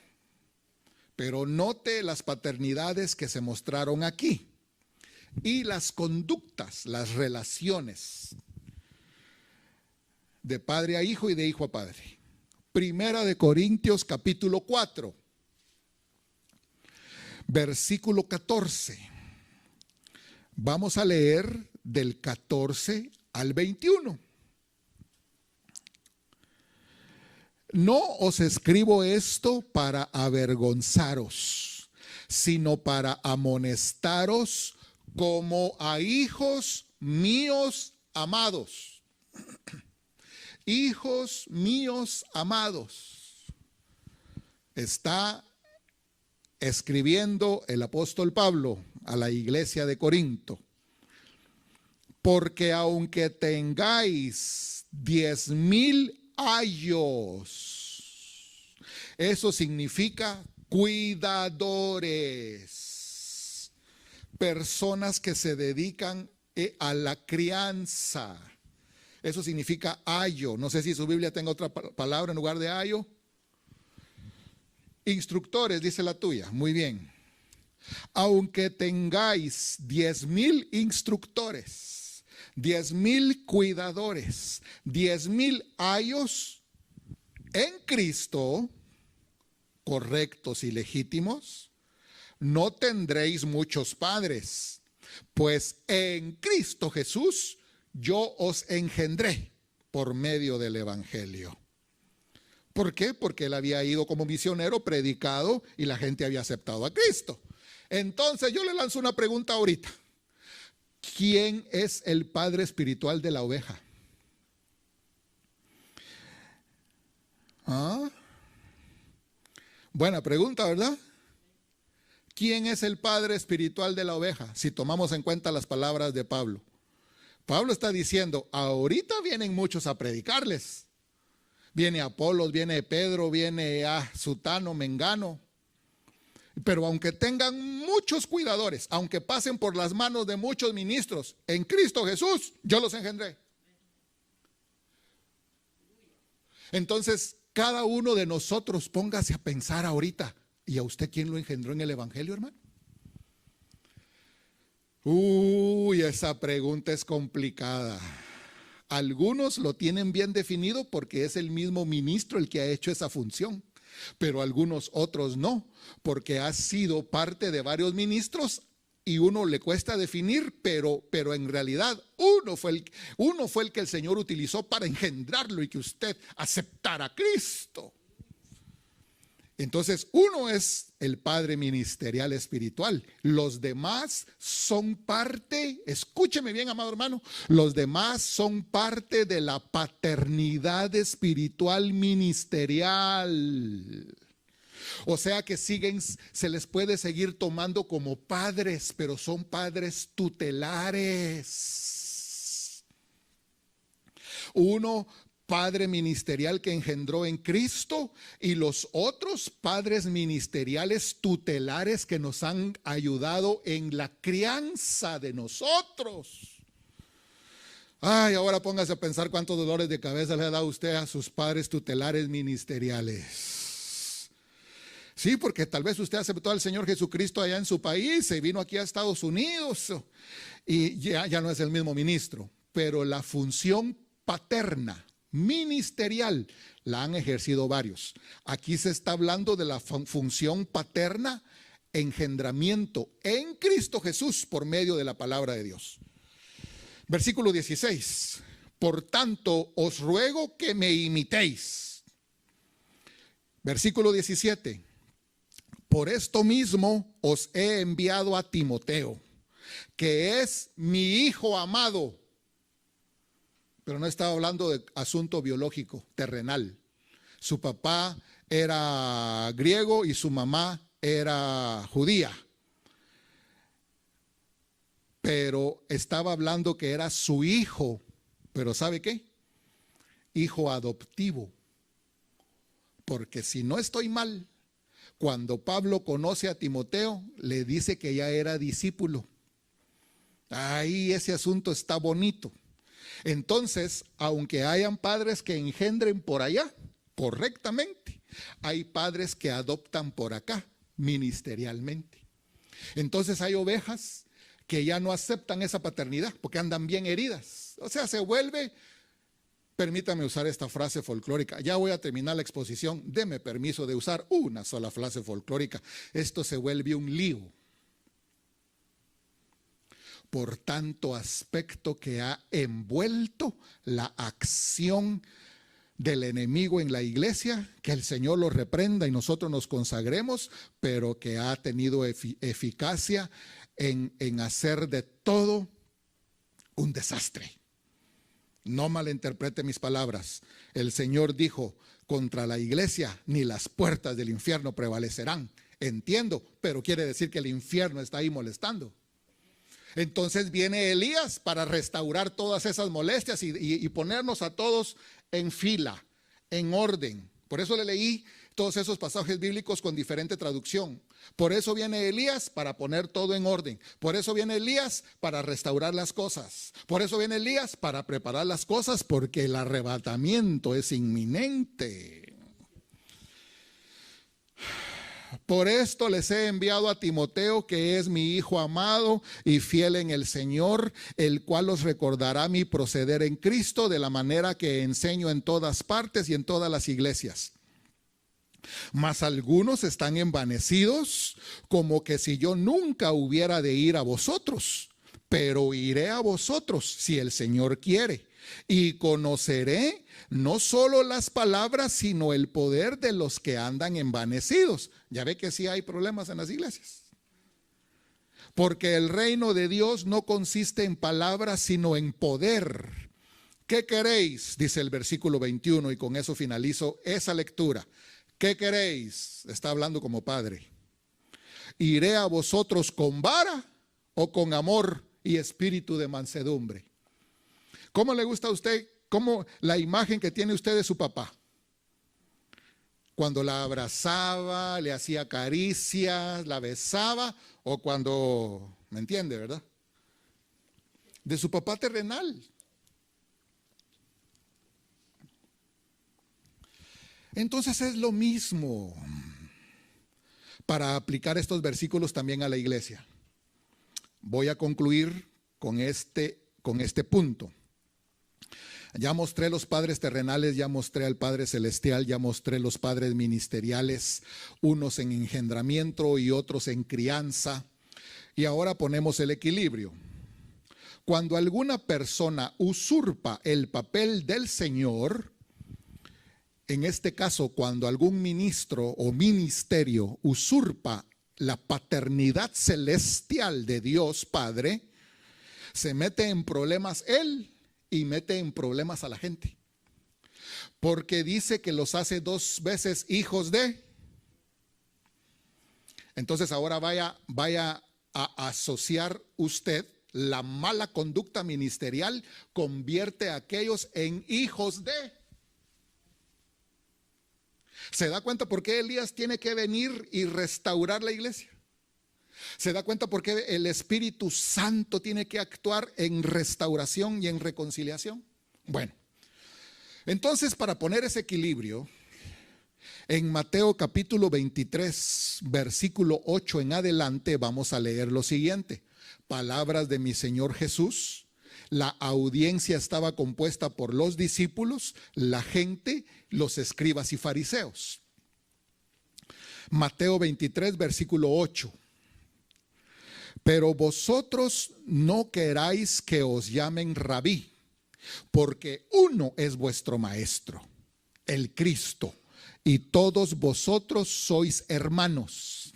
Pero note las paternidades que se mostraron aquí y las conductas, las relaciones de padre a hijo y de hijo a padre. Primera de Corintios capítulo 4, versículo 14. Vamos a leer del 14 al 21. No os escribo esto para avergonzaros, sino para amonestaros como a hijos míos amados. Hijos míos amados. Está escribiendo el apóstol Pablo a la iglesia de Corinto. Porque aunque tengáis 10,000 ayos, eso significa cuidadores, personas que se dedican a la crianza. Eso significa ayo. No sé si su Biblia tenga otra palabra en lugar de ayo. Instructores, dice la tuya. Muy bien. Aunque tengáis 10,000 instructores, 10,000 cuidadores, 10,000 ayos en Cristo, correctos y legítimos, no tendréis muchos padres, pues en Cristo Jesús yo os engendré por medio del evangelio. ¿Por qué? Porque él había ido como misionero, predicado, y la gente había aceptado a Cristo. Entonces yo le lanzo una pregunta ahorita. ¿Quién es el padre espiritual de la oveja? ¿Ah? Buena pregunta, ¿verdad? ¿Quién es el padre espiritual de la oveja? Si tomamos en cuenta las palabras de Pablo. Pablo está diciendo, ahorita vienen muchos a predicarles. Viene Apolos, viene Pedro, viene Sutano, Mengano. Pero aunque tengan muchos cuidadores, aunque pasen por las manos de muchos ministros, en Cristo Jesús yo los engendré. Entonces, cada uno de nosotros póngase a pensar ahorita, ¿y a usted quién lo engendró en el evangelio, hermano? Esa pregunta es complicada. Algunos lo tienen bien definido porque es el mismo ministro el que ha hecho esa función, pero algunos otros no, porque ha sido parte de varios ministros y uno le cuesta definir, pero en realidad uno fue el que el Señor utilizó para engendrarlo y que usted aceptara a Cristo. Entonces, uno es el padre ministerial espiritual. Los demás son parte, escúcheme bien, amado hermano, los demás son parte de la paternidad espiritual ministerial. O sea que se les puede seguir tomando como padres, pero son padres tutelares. Uno padre ministerial que engendró en Cristo, y los otros padres ministeriales tutelares que nos han ayudado en la crianza de nosotros. Ay, ahora póngase a pensar cuántos dolores de cabeza le ha dado usted a sus padres tutelares ministeriales. Sí, porque tal vez usted aceptó al Señor Jesucristo allá en su país y vino aquí a Estados Unidos y ya no es el mismo ministro, pero la función paterna, ministerial, la han ejercido varios. Aquí se está hablando de la función paterna, engendramiento en Cristo Jesús por medio de la palabra de Dios. Versículo 16, por tanto os ruego que me imitéis. Versículo 17, por esto mismo os he enviado a Timoteo, que es mi hijo amado. Pero no estaba hablando de asunto biológico, terrenal. Su papá era griego y su mamá era judía. Pero estaba hablando que era su hijo. Pero ¿sabe qué? Hijo adoptivo. Porque si no estoy mal, cuando Pablo conoce a Timoteo, le dice que ya era discípulo. Ahí ese asunto está bonito. Entonces, aunque hayan padres que engendren por allá correctamente, hay padres que adoptan por acá ministerialmente. Entonces hay ovejas que ya no aceptan esa paternidad porque andan bien heridas. O sea, se vuelve, permítame usar esta frase folclórica, ya voy a terminar la exposición, deme permiso de usar una sola frase folclórica. Esto se vuelve un lío. Por tanto aspecto que ha envuelto la acción del enemigo en la iglesia, que el Señor lo reprenda y nosotros nos consagremos, pero que ha tenido eficacia en hacer de todo un desastre. No malinterprete mis palabras. El Señor dijo, contra la iglesia ni las puertas del infierno prevalecerán. Entiendo, pero quiere decir que el infierno está ahí molestando. Entonces viene Elías para restaurar todas esas molestias y ponernos a todos en fila, en orden. Por eso le leí todos esos pasajes bíblicos con diferente traducción. Por eso viene Elías para poner todo en orden. Por eso viene Elías para restaurar las cosas. Por eso viene Elías para preparar las cosas, porque el arrebatamiento es inminente. Por esto les he enviado a Timoteo, que es mi hijo amado y fiel en el Señor, el cual os recordará mi proceder en Cristo de la manera que enseño en todas partes y en todas las iglesias. Mas algunos están envanecidos, como que si yo nunca hubiera de ir a vosotros, pero iré a vosotros si el Señor quiere. Y conoceré no solo las palabras, sino el poder de los que andan envanecidos. Ya ve que sí hay problemas en las iglesias. Porque el reino de Dios no consiste en palabras, sino en poder. ¿Qué queréis? Dice el versículo 21, y con eso finalizo esa lectura. ¿Qué queréis? Está hablando como padre. ¿Iré a vosotros con vara o con amor y espíritu de mansedumbre? ¿Cómo le gusta a usted? ¿Cómo la imagen que tiene usted de su papá? Cuando la abrazaba, le hacía caricias, la besaba, o cuando, ¿me entiende, verdad? De su papá terrenal. Entonces es lo mismo para aplicar estos versículos también a la iglesia. Voy a concluir con este punto. Ya mostré los padres terrenales, ya mostré al Padre Celestial, ya mostré los padres ministeriales, unos en engendramiento y otros en crianza. Y ahora ponemos el equilibrio. Cuando alguna persona usurpa el papel del Señor, en este caso, cuando algún ministro o ministerio usurpa la paternidad celestial de Dios Padre, se mete en problemas él y mete en problemas a la gente. Porque dice que los hace dos veces hijos de. Entonces ahora vaya a asociar usted la mala conducta ministerial, convierte a aquellos en hijos de. ¿Se da cuenta por qué Elías tiene que venir y restaurar la iglesia? ¿Se da cuenta por qué el Espíritu Santo tiene que actuar en restauración y en reconciliación? Bueno, entonces, para poner ese equilibrio, en Mateo capítulo 23, versículo 8 en adelante, vamos a leer lo siguiente. Palabras de mi Señor Jesús. La audiencia estaba compuesta por los discípulos, la gente, los escribas y fariseos. Mateo 23, versículo 8. Pero vosotros no queráis que os llamen rabí, porque uno es vuestro maestro, el Cristo, y todos vosotros sois hermanos.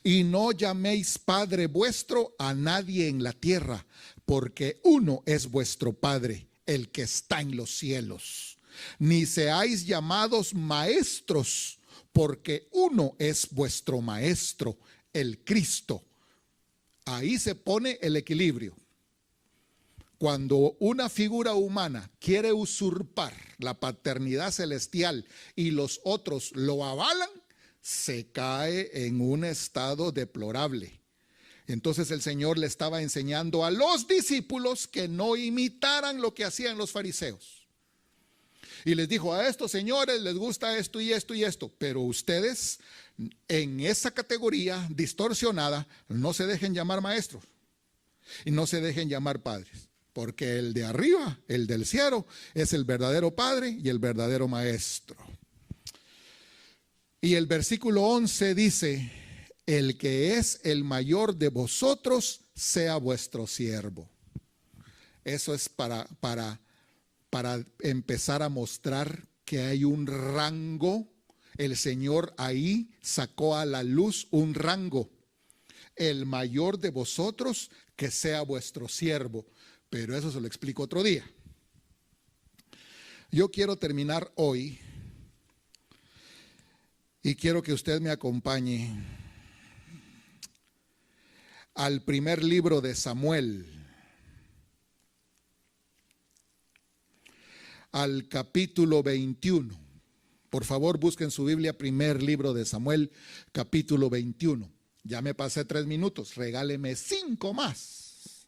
Y no llaméis Padre vuestro a nadie en la tierra, porque uno es vuestro Padre, el que está en los cielos. Ni seáis llamados maestros, porque uno es vuestro maestro, el Cristo. Ahí se pone el equilibrio. Cuando una figura humana quiere usurpar la paternidad celestial y los otros lo avalan, se cae en un estado deplorable. Entonces el Señor le estaba enseñando a los discípulos que no imitaran lo que hacían los fariseos. Y les dijo: a estos señores les gusta esto y esto y esto, pero ustedes en esa categoría distorsionada no se dejen llamar maestros y no se dejen llamar padres, porque el de arriba, el del cielo, es el verdadero Padre y el verdadero Maestro. Y el versículo 11 dice: el que es el mayor de vosotros sea vuestro siervo. Eso es para empezar a mostrar que hay un rango. El Señor ahí sacó a la luz un rango. El mayor de vosotros que sea vuestro siervo. Pero eso se lo explico otro día. Yo quiero terminar hoy y quiero que usted me acompañe al primer libro de Samuel, al capítulo 21. Por favor, busquen su Biblia, primer libro de Samuel, capítulo 21. Ya me pasé 3 minutos, regáleme 5 más.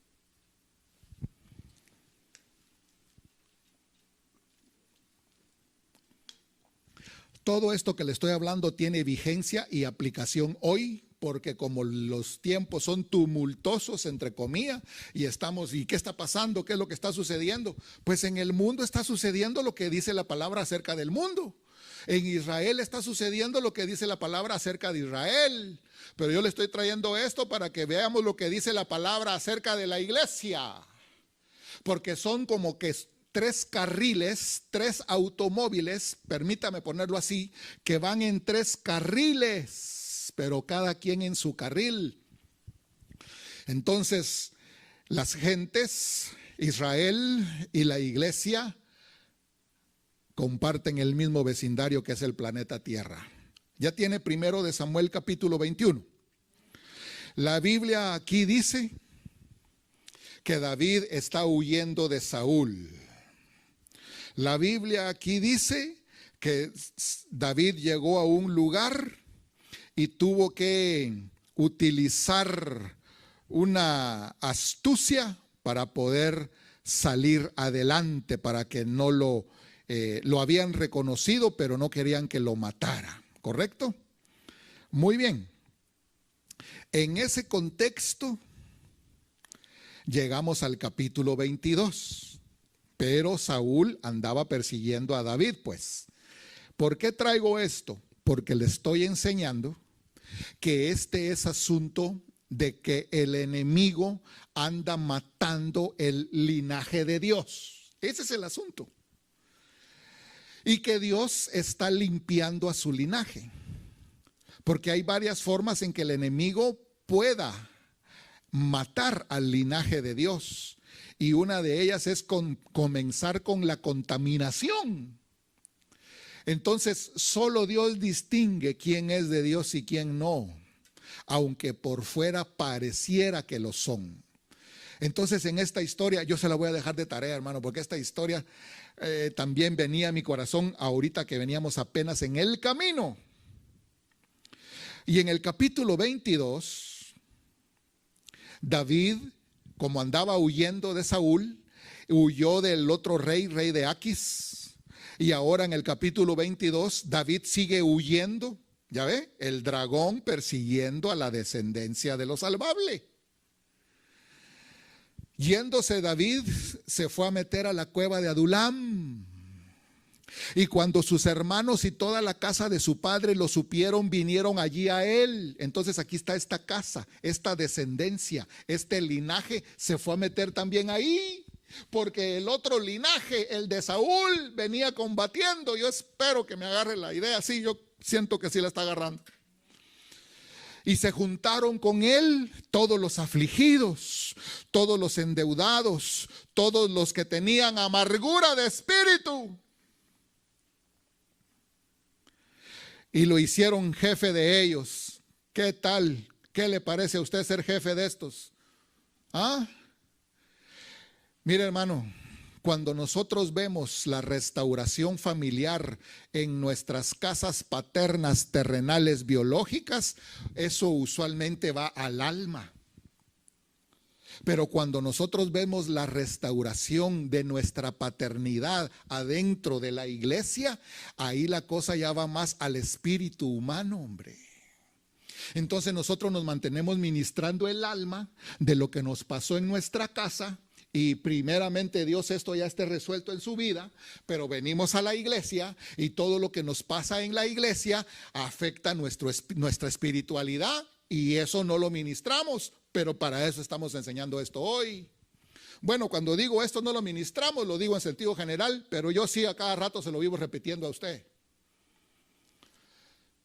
Todo esto que le estoy hablando tiene vigencia y aplicación hoy, porque como los tiempos son tumultuosos, entre comillas, ¿y qué está pasando? ¿Qué es lo que está sucediendo? Pues en el mundo está sucediendo lo que dice la palabra acerca del mundo. En Israel está sucediendo lo que dice la palabra acerca de Israel. Pero yo le estoy trayendo esto para que veamos lo que dice la palabra acerca de la iglesia. Porque son como que 3 carriles, 3 automóviles, permítame ponerlo así, que van en 3 carriles, pero cada quien en su carril. Entonces, las gentes, Israel y la iglesia, comparten el mismo vecindario que es el planeta Tierra. Ya tiene primero de Samuel capítulo 21. La Biblia aquí dice que David está huyendo de Saúl. La Biblia aquí dice que David llegó a un lugar y tuvo que utilizar una astucia para poder salir adelante, para que no lo habían reconocido, pero no querían que lo matara, ¿correcto? Muy bien. En ese contexto llegamos al capítulo 22. Pero Saúl andaba persiguiendo a David, pues. ¿Por qué traigo esto? Porque le estoy enseñando que este es asunto de que el enemigo anda matando el linaje de Dios. Ese es el asunto. Y que Dios está limpiando a su linaje. Porque hay varias formas en que el enemigo pueda matar al linaje de Dios. Y una de ellas es comenzar con la contaminación. Entonces, solo Dios distingue quién es de Dios y quién no, aunque por fuera pareciera que lo son. Entonces en esta historia, yo se la voy a dejar de tarea, hermano, porque esta historia también venía a mi corazón ahorita que veníamos apenas en el camino. Y en el capítulo 22, David, como andaba huyendo de Saúl, huyó del otro rey de Aquis. Y ahora en el capítulo 22, David sigue huyendo. ¿Ya ve? El dragón persiguiendo a la descendencia de lo salvable. Yéndose David, se fue a meter a la cueva de Adulam. Y cuando sus hermanos y toda la casa de su padre lo supieron, vinieron allí a él. Entonces aquí está esta casa, esta descendencia, este linaje se fue a meter también ahí. Porque el otro linaje, el de Saúl, venía combatiendo. Yo espero que me agarre la idea. Sí, yo siento que sí la está agarrando. Y se juntaron con él todos los afligidos, todos los endeudados, todos los que tenían amargura de espíritu. Y lo hicieron jefe de ellos. ¿Qué tal? ¿Qué le parece a usted ser jefe de estos? ¿Ah? Mire, hermano, cuando nosotros vemos la restauración familiar en nuestras casas paternas terrenales biológicas, eso usualmente va al alma. Pero cuando nosotros vemos la restauración de nuestra paternidad adentro de la iglesia, ahí la cosa ya va más al espíritu humano, hombre. Entonces nosotros nos mantenemos ministrando el alma de lo que nos pasó en nuestra casa. Y primeramente Dios esto ya esté resuelto en su vida, pero venimos a la iglesia y todo lo que nos pasa en la iglesia afecta nuestra espiritualidad y eso no lo ministramos, pero para eso estamos enseñando esto hoy. Bueno, cuando digo esto no lo ministramos, lo digo en sentido general, pero yo sí a cada rato se lo vivo repitiendo a usted.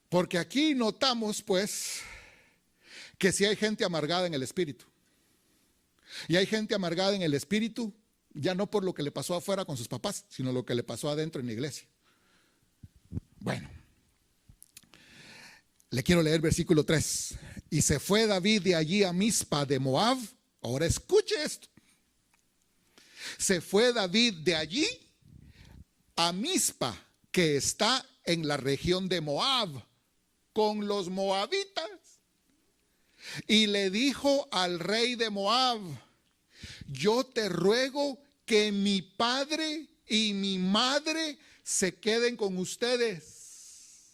Porque aquí notamos pues que si hay gente amargada en el espíritu. Y hay gente amargada en el espíritu, ya no por lo que le pasó afuera con sus papás, sino lo que le pasó adentro en la iglesia. Bueno, le quiero leer versículo 3. Y se fue David de allí a Mizpa de Moab. Ahora escuche esto. Se fue David de allí a Mizpa, que está en la región de Moab, con los moabitas. Y le dijo al rey de Moab: yo te ruego que mi padre y mi madre se queden con ustedes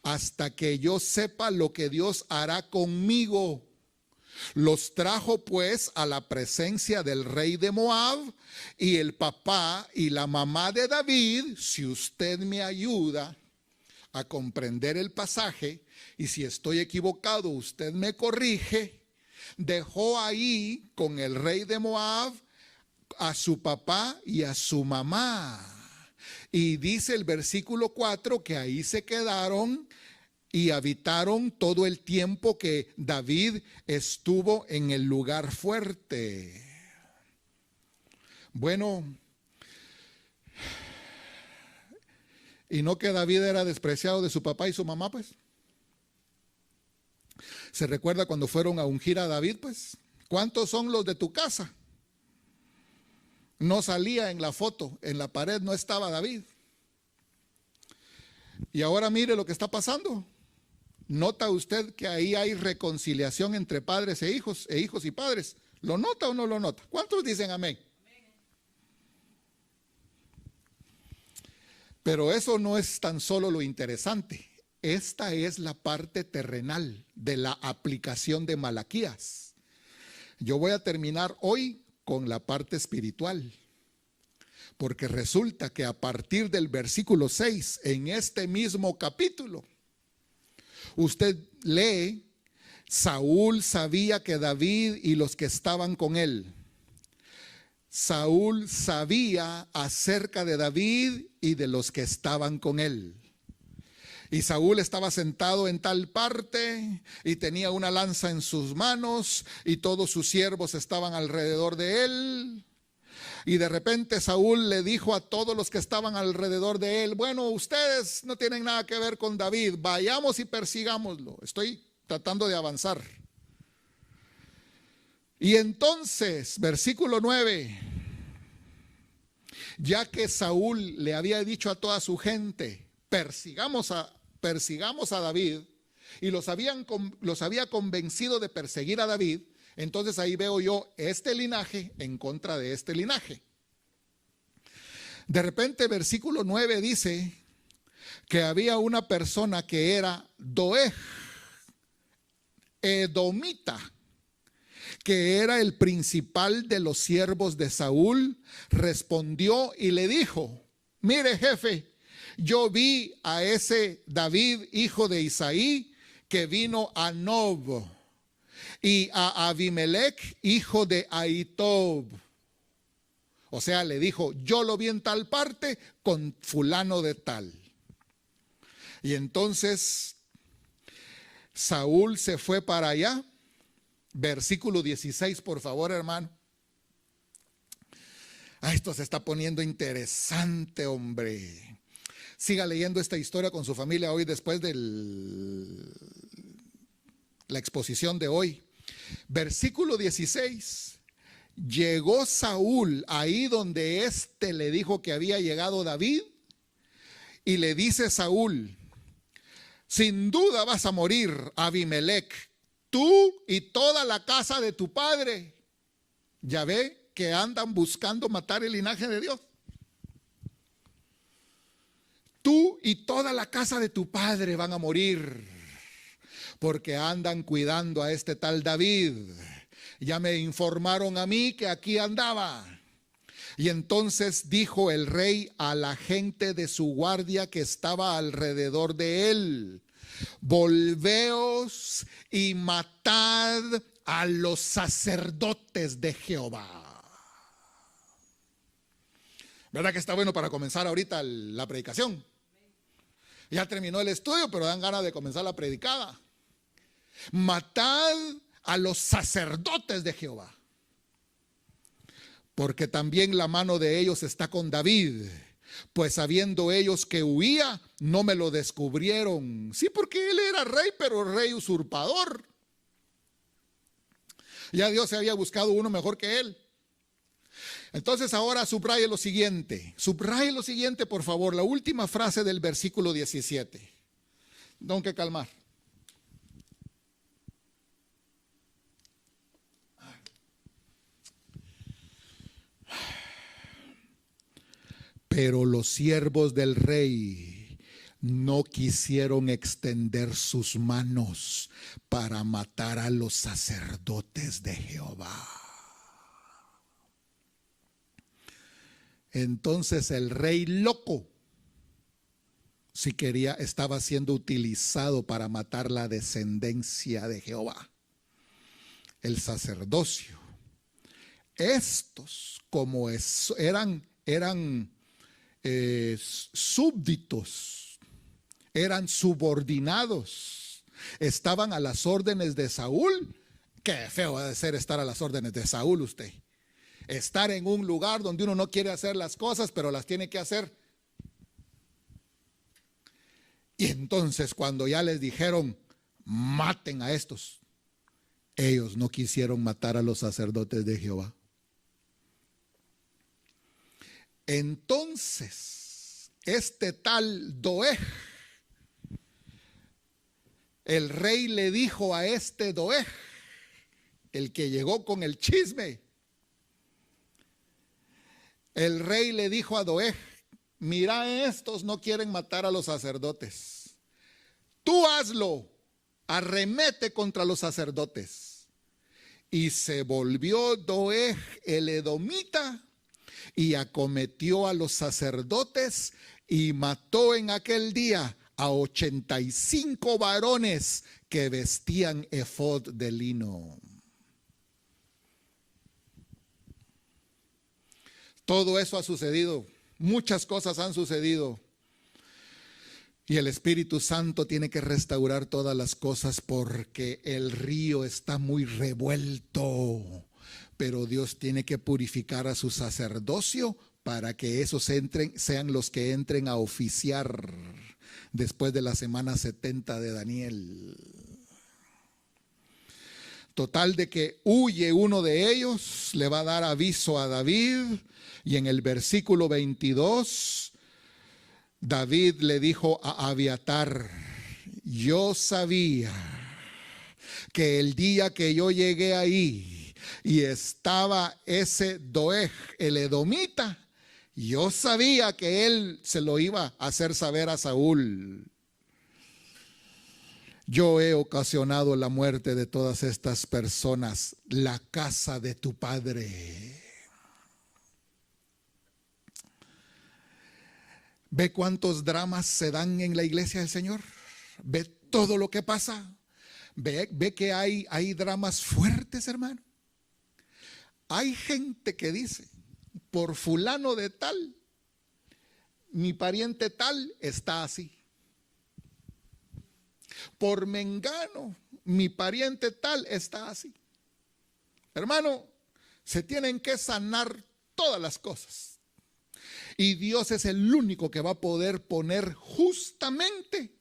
hasta que yo sepa lo que Dios hará conmigo. Los trajo pues a la presencia del rey de Moab, y el papá y la mamá de David, si usted me ayuda a comprender el pasaje, y si estoy equivocado usted me corrige, dejó ahí con el rey de Moab a su papá y a su mamá. Y dice el versículo 4 que ahí se quedaron y habitaron todo el tiempo que David estuvo en el lugar fuerte. Bueno, ¿y no que David era despreciado de su papá y su mamá, pues? ¿Se recuerda cuando fueron a ungir a David, pues? ¿Cuántos son los de tu casa? No salía en la foto, en la pared no estaba David. Y ahora mire lo que está pasando. ¿Nota usted que ahí hay reconciliación entre padres e hijos y padres? ¿Lo nota o no lo nota? ¿Cuántos dicen amén? Pero eso no es tan solo lo interesante. Esta es la parte terrenal de la aplicación de Malaquías. Yo voy a terminar hoy con la parte espiritual. Porque resulta que a partir del versículo 6, en este mismo capítulo, usted lee: Saúl sabía que David y los que estaban con él. Saúl sabía acerca de David y de los que estaban con él. Y Saúl estaba sentado en tal parte y tenía una lanza en sus manos y todos sus siervos estaban alrededor de él. Y de repente Saúl le dijo a todos los que estaban alrededor de él: bueno, ustedes no tienen nada que ver con David, vayamos y persigámoslo. Estoy tratando de avanzar. Y entonces, versículo 9, ya que Saúl le había dicho a toda su gente, persigamos a David, y los había convencido de perseguir a David, entonces ahí veo yo este linaje en contra de este linaje. De repente, versículo 9 dice que había una persona que era Doeg, edomita, que era el principal de los siervos de Saúl, respondió y le dijo: mire, jefe, yo vi a ese David, hijo de Isaí, que vino a Nob, y a Abimelech, hijo de Ahitob. O sea, le dijo: yo lo vi en tal parte con fulano de tal. Y entonces Saúl se fue para allá. Versículo 16, por favor, hermano. Esto se está poniendo interesante, hombre. Siga leyendo esta historia con su familia hoy después de la exposición de hoy. Versículo 16. Llegó Saúl ahí donde le dijo que había llegado David, y le dice Saúl: sin duda vas a morir, Abimelech, tú y toda la casa de tu padre. Ya ve que andan buscando matar el linaje de Dios. Tú y toda la casa de tu padre van a morir, porque andan cuidando a este tal David. Ya me informaron a mí que aquí andaba. Y entonces dijo el rey a la gente de su guardia que estaba alrededor de él: volveos y matad a los sacerdotes de Jehová. ¿Verdad que está bueno para comenzar ahorita la predicación? Ya terminó el estudio, pero dan ganas de comenzar la predicada. Matad a los sacerdotes de Jehová, porque también la mano de ellos está con David, pues sabiendo ellos que huía, no me lo descubrieron. Sí, porque él era rey, pero rey usurpador. Ya Dios se había buscado uno mejor que él. Entonces ahora subraye lo siguiente, por favor, la última frase del versículo 17. Tengo que calmar. Pero los siervos del rey no quisieron extender sus manos para matar a los sacerdotes de Jehová. Entonces el rey loco, si quería, estaba siendo utilizado para matar la descendencia de Jehová, el sacerdocio. Estos, como eran súbditos, eran subordinados, estaban a las órdenes de Saúl. Qué feo ha de ser estar a las órdenes de Saúl usted. Estar en un lugar donde uno no quiere hacer las cosas, pero las tiene que hacer. Y entonces cuando ya les dijeron: maten a estos, ellos no quisieron matar a los sacerdotes de Jehová. Entonces este tal Doeg, el rey le dijo a este Doeg, el que llegó con el chisme, el rey le dijo a Doeg: mira, estos no quieren matar a los sacerdotes, tú hazlo, arremete contra los sacerdotes. Y se volvió Doeg el edomita y acometió a los sacerdotes y mató en aquel día a 85 varones que vestían efod de lino. Todo eso ha sucedido, muchas cosas han sucedido. Y el Espíritu Santo tiene que restaurar todas las cosas, porque el río está muy revuelto. Pero Dios tiene que purificar a su sacerdocio para que esos sean los que entren a oficiar después de la semana 70 de Daniel. Total de que huye uno de ellos, le va a dar aviso a David, y en el versículo 22, David le dijo a Abiatar: yo sabía que el día que yo llegué ahí y estaba ese Doeg, el edomita, yo sabía que él se lo iba a hacer saber a Saúl. Yo he ocasionado la muerte de todas estas personas, la casa de tu padre. ¿Ve cuántos dramas se dan en la iglesia del Señor? ¿Ve todo lo que pasa? ¿Ve que hay dramas fuertes, hermano? Hay gente que dice: por fulano de tal, mi pariente tal está así. Por mengano, mi pariente tal está así. Hermano, se tienen que sanar todas las cosas. Y Dios es el único que va a poder poner justamente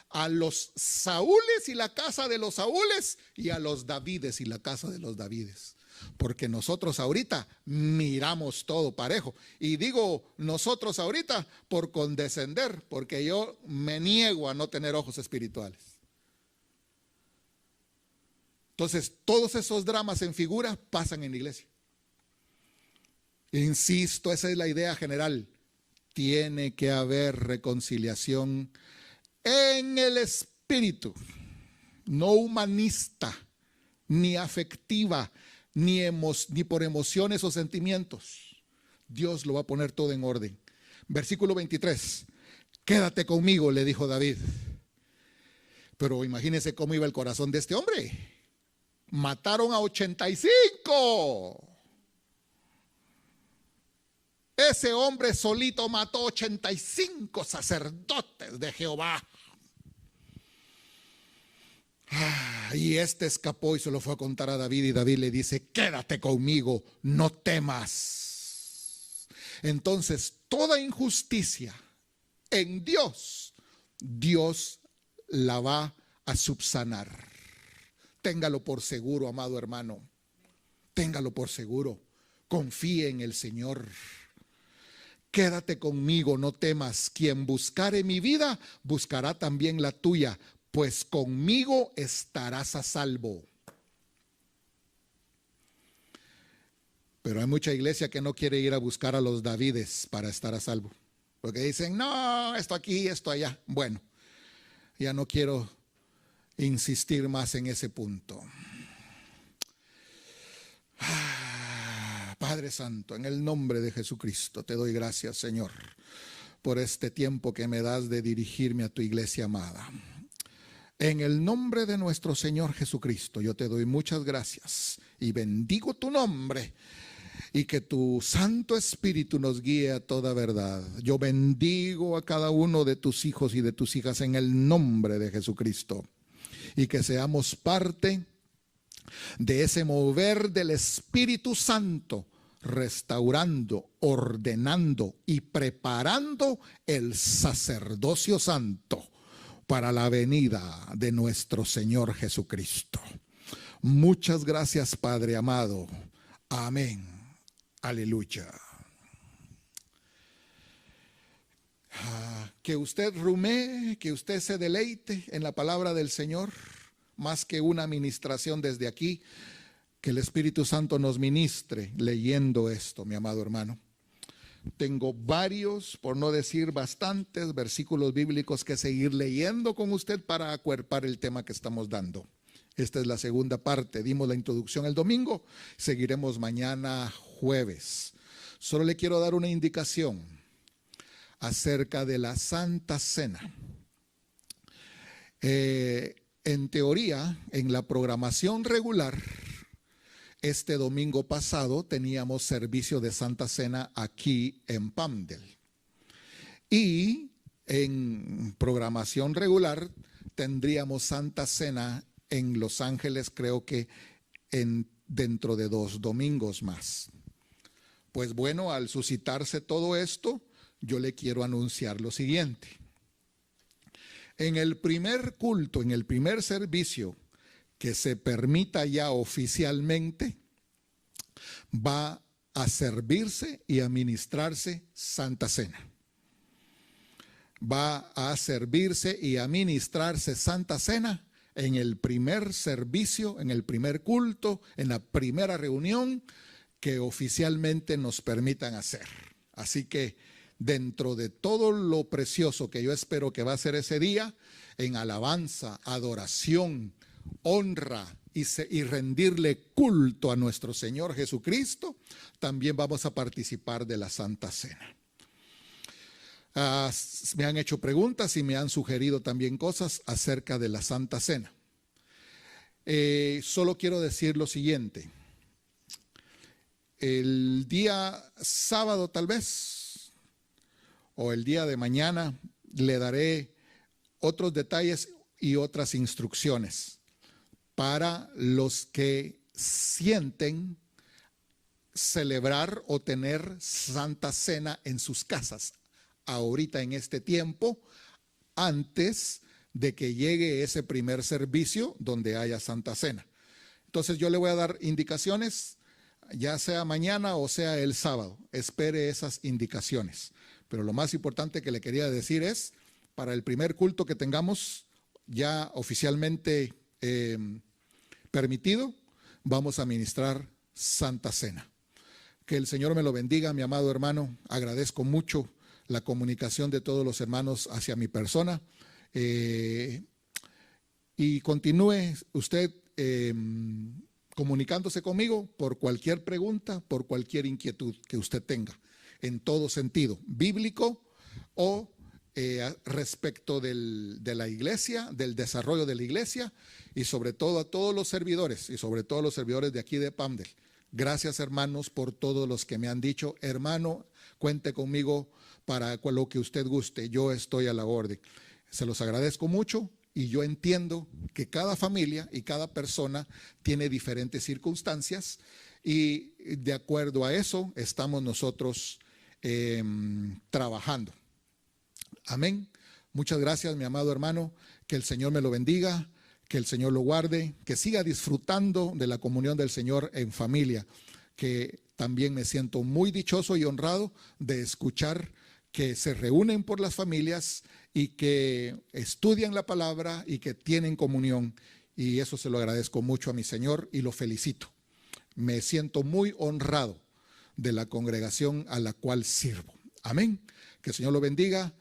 a los Saúles y la casa de los Saúles, y a los Davides y la casa de los Davides. Porque nosotros ahorita miramos todo parejo. Y digo nosotros ahorita por condescender, porque yo me niego a no tener ojos espirituales. Entonces, todos esos dramas en figura pasan en la iglesia. Insisto, esa es la idea general. Tiene que haber reconciliación en el espíritu, no humanista, ni afectiva, ni por emociones o sentimientos. Dios lo va a poner todo en orden. Versículo 23. Quédate conmigo, le dijo David. Pero imagínense cómo iba el corazón de este hombre. Mataron a 85. Ese hombre solito mató 85 sacerdotes de Jehová. Y este escapó y se lo fue a contar a David, y David le dice: quédate conmigo, no temas. Entonces, toda injusticia en Dios, Dios la va a subsanar. Téngalo por seguro, amado hermano. Téngalo por seguro. Confíe en el Señor. Quédate conmigo, no temas. Quien buscare mi vida, buscará también la tuya, pues conmigo estarás a salvo. Pero hay mucha iglesia que no quiere ir a buscar a los Davides para estar a salvo. Porque dicen: no, esto aquí, esto allá. Bueno, ya no quiero insistir más en ese punto. Padre Santo, en el nombre de Jesucristo te doy gracias, Señor, por este tiempo que me das de dirigirme a tu iglesia amada. En el nombre de nuestro Señor Jesucristo, yo te doy muchas gracias y bendigo tu nombre, y que tu Santo Espíritu nos guíe a toda verdad. Yo bendigo a cada uno de tus hijos y de tus hijas en el nombre de Jesucristo, y que seamos parte de ese mover del Espíritu Santo, restaurando, ordenando y preparando el sacerdocio santo para la venida de nuestro Señor Jesucristo. Muchas gracias, Padre amado. Amén. Aleluya. Que usted rumee, que usted se deleite en la palabra del Señor, más que una administración desde aquí. Que el Espíritu Santo nos ministre leyendo esto, mi amado hermano. Tengo varios, por no decir bastantes, versículos bíblicos que seguir leyendo con usted para acuerpar el tema que estamos dando. Esta es la segunda parte. Dimos la introducción el domingo, seguiremos mañana jueves. Solo le quiero dar una indicación acerca de la Santa Cena. En teoría, en la programación regular, este domingo pasado teníamos servicio de Santa Cena aquí en Palmdale. Y en programación regular tendríamos Santa Cena en Los Ángeles, creo que dentro de 2 domingos más. Pues bueno, al suscitarse todo esto, yo le quiero anunciar lo siguiente. En el primer culto, en el primer servicio, que se permita ya oficialmente, va a servirse y a ministrarse Santa Cena. Va a servirse y a ministrarse Santa Cena en el primer servicio, en el primer culto, en la primera reunión que oficialmente nos permitan hacer. Así que dentro de todo lo precioso que yo espero que va a ser ese día, en alabanza, adoración, honra y rendirle culto a nuestro Señor Jesucristo, también vamos a participar de la Santa Cena. Me han hecho preguntas y me han sugerido también cosas acerca de la Santa Cena. Solo quiero decir lo siguiente. El día sábado tal vez, o el día de mañana, le daré otros detalles y otras instrucciones para los que sienten celebrar o tener Santa Cena en sus casas, ahorita en este tiempo, antes de que llegue ese primer servicio donde haya Santa Cena. Entonces yo le voy a dar indicaciones, ya sea mañana o sea el sábado. Espere esas indicaciones. Pero lo más importante que le quería decir es, para el primer culto que tengamos ya oficialmente permitido, vamos a ministrar Santa Cena. Que el Señor me lo bendiga, mi amado hermano. Agradezco mucho la comunicación de todos los hermanos hacia mi persona. Y continúe usted comunicándose conmigo por cualquier pregunta, por cualquier inquietud que usted tenga, en todo sentido, bíblico o respecto de la iglesia, del desarrollo de la iglesia, y sobre todo a todos los servidores, y sobre todo los servidores de aquí de Pamdel. Gracias, hermanos, por todos los que me han dicho, hermano, cuente conmigo para lo que usted guste, yo estoy a la orden. Se los agradezco mucho y yo entiendo que cada familia y cada persona tiene diferentes circunstancias y de acuerdo a eso estamos nosotros trabajando. Amén. Muchas gracias, mi amado hermano. Que el Señor me lo bendiga, que el Señor lo guarde, que siga disfrutando de la comunión del Señor en familia, que también me siento muy dichoso y honrado de escuchar que se reúnen por las familias y que estudian la palabra y que tienen comunión. Y eso se lo agradezco mucho a mi Señor y lo felicito. Me siento muy honrado de la congregación a la cual sirvo. Amén. Que el Señor lo bendiga,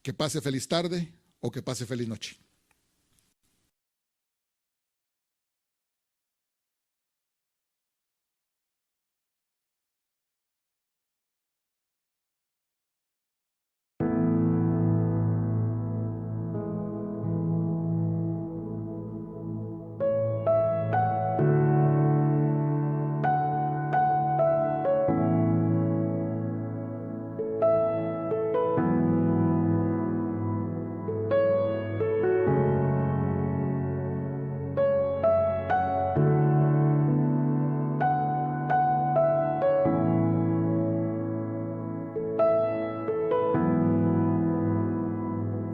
que pase feliz tarde o que pase feliz noche.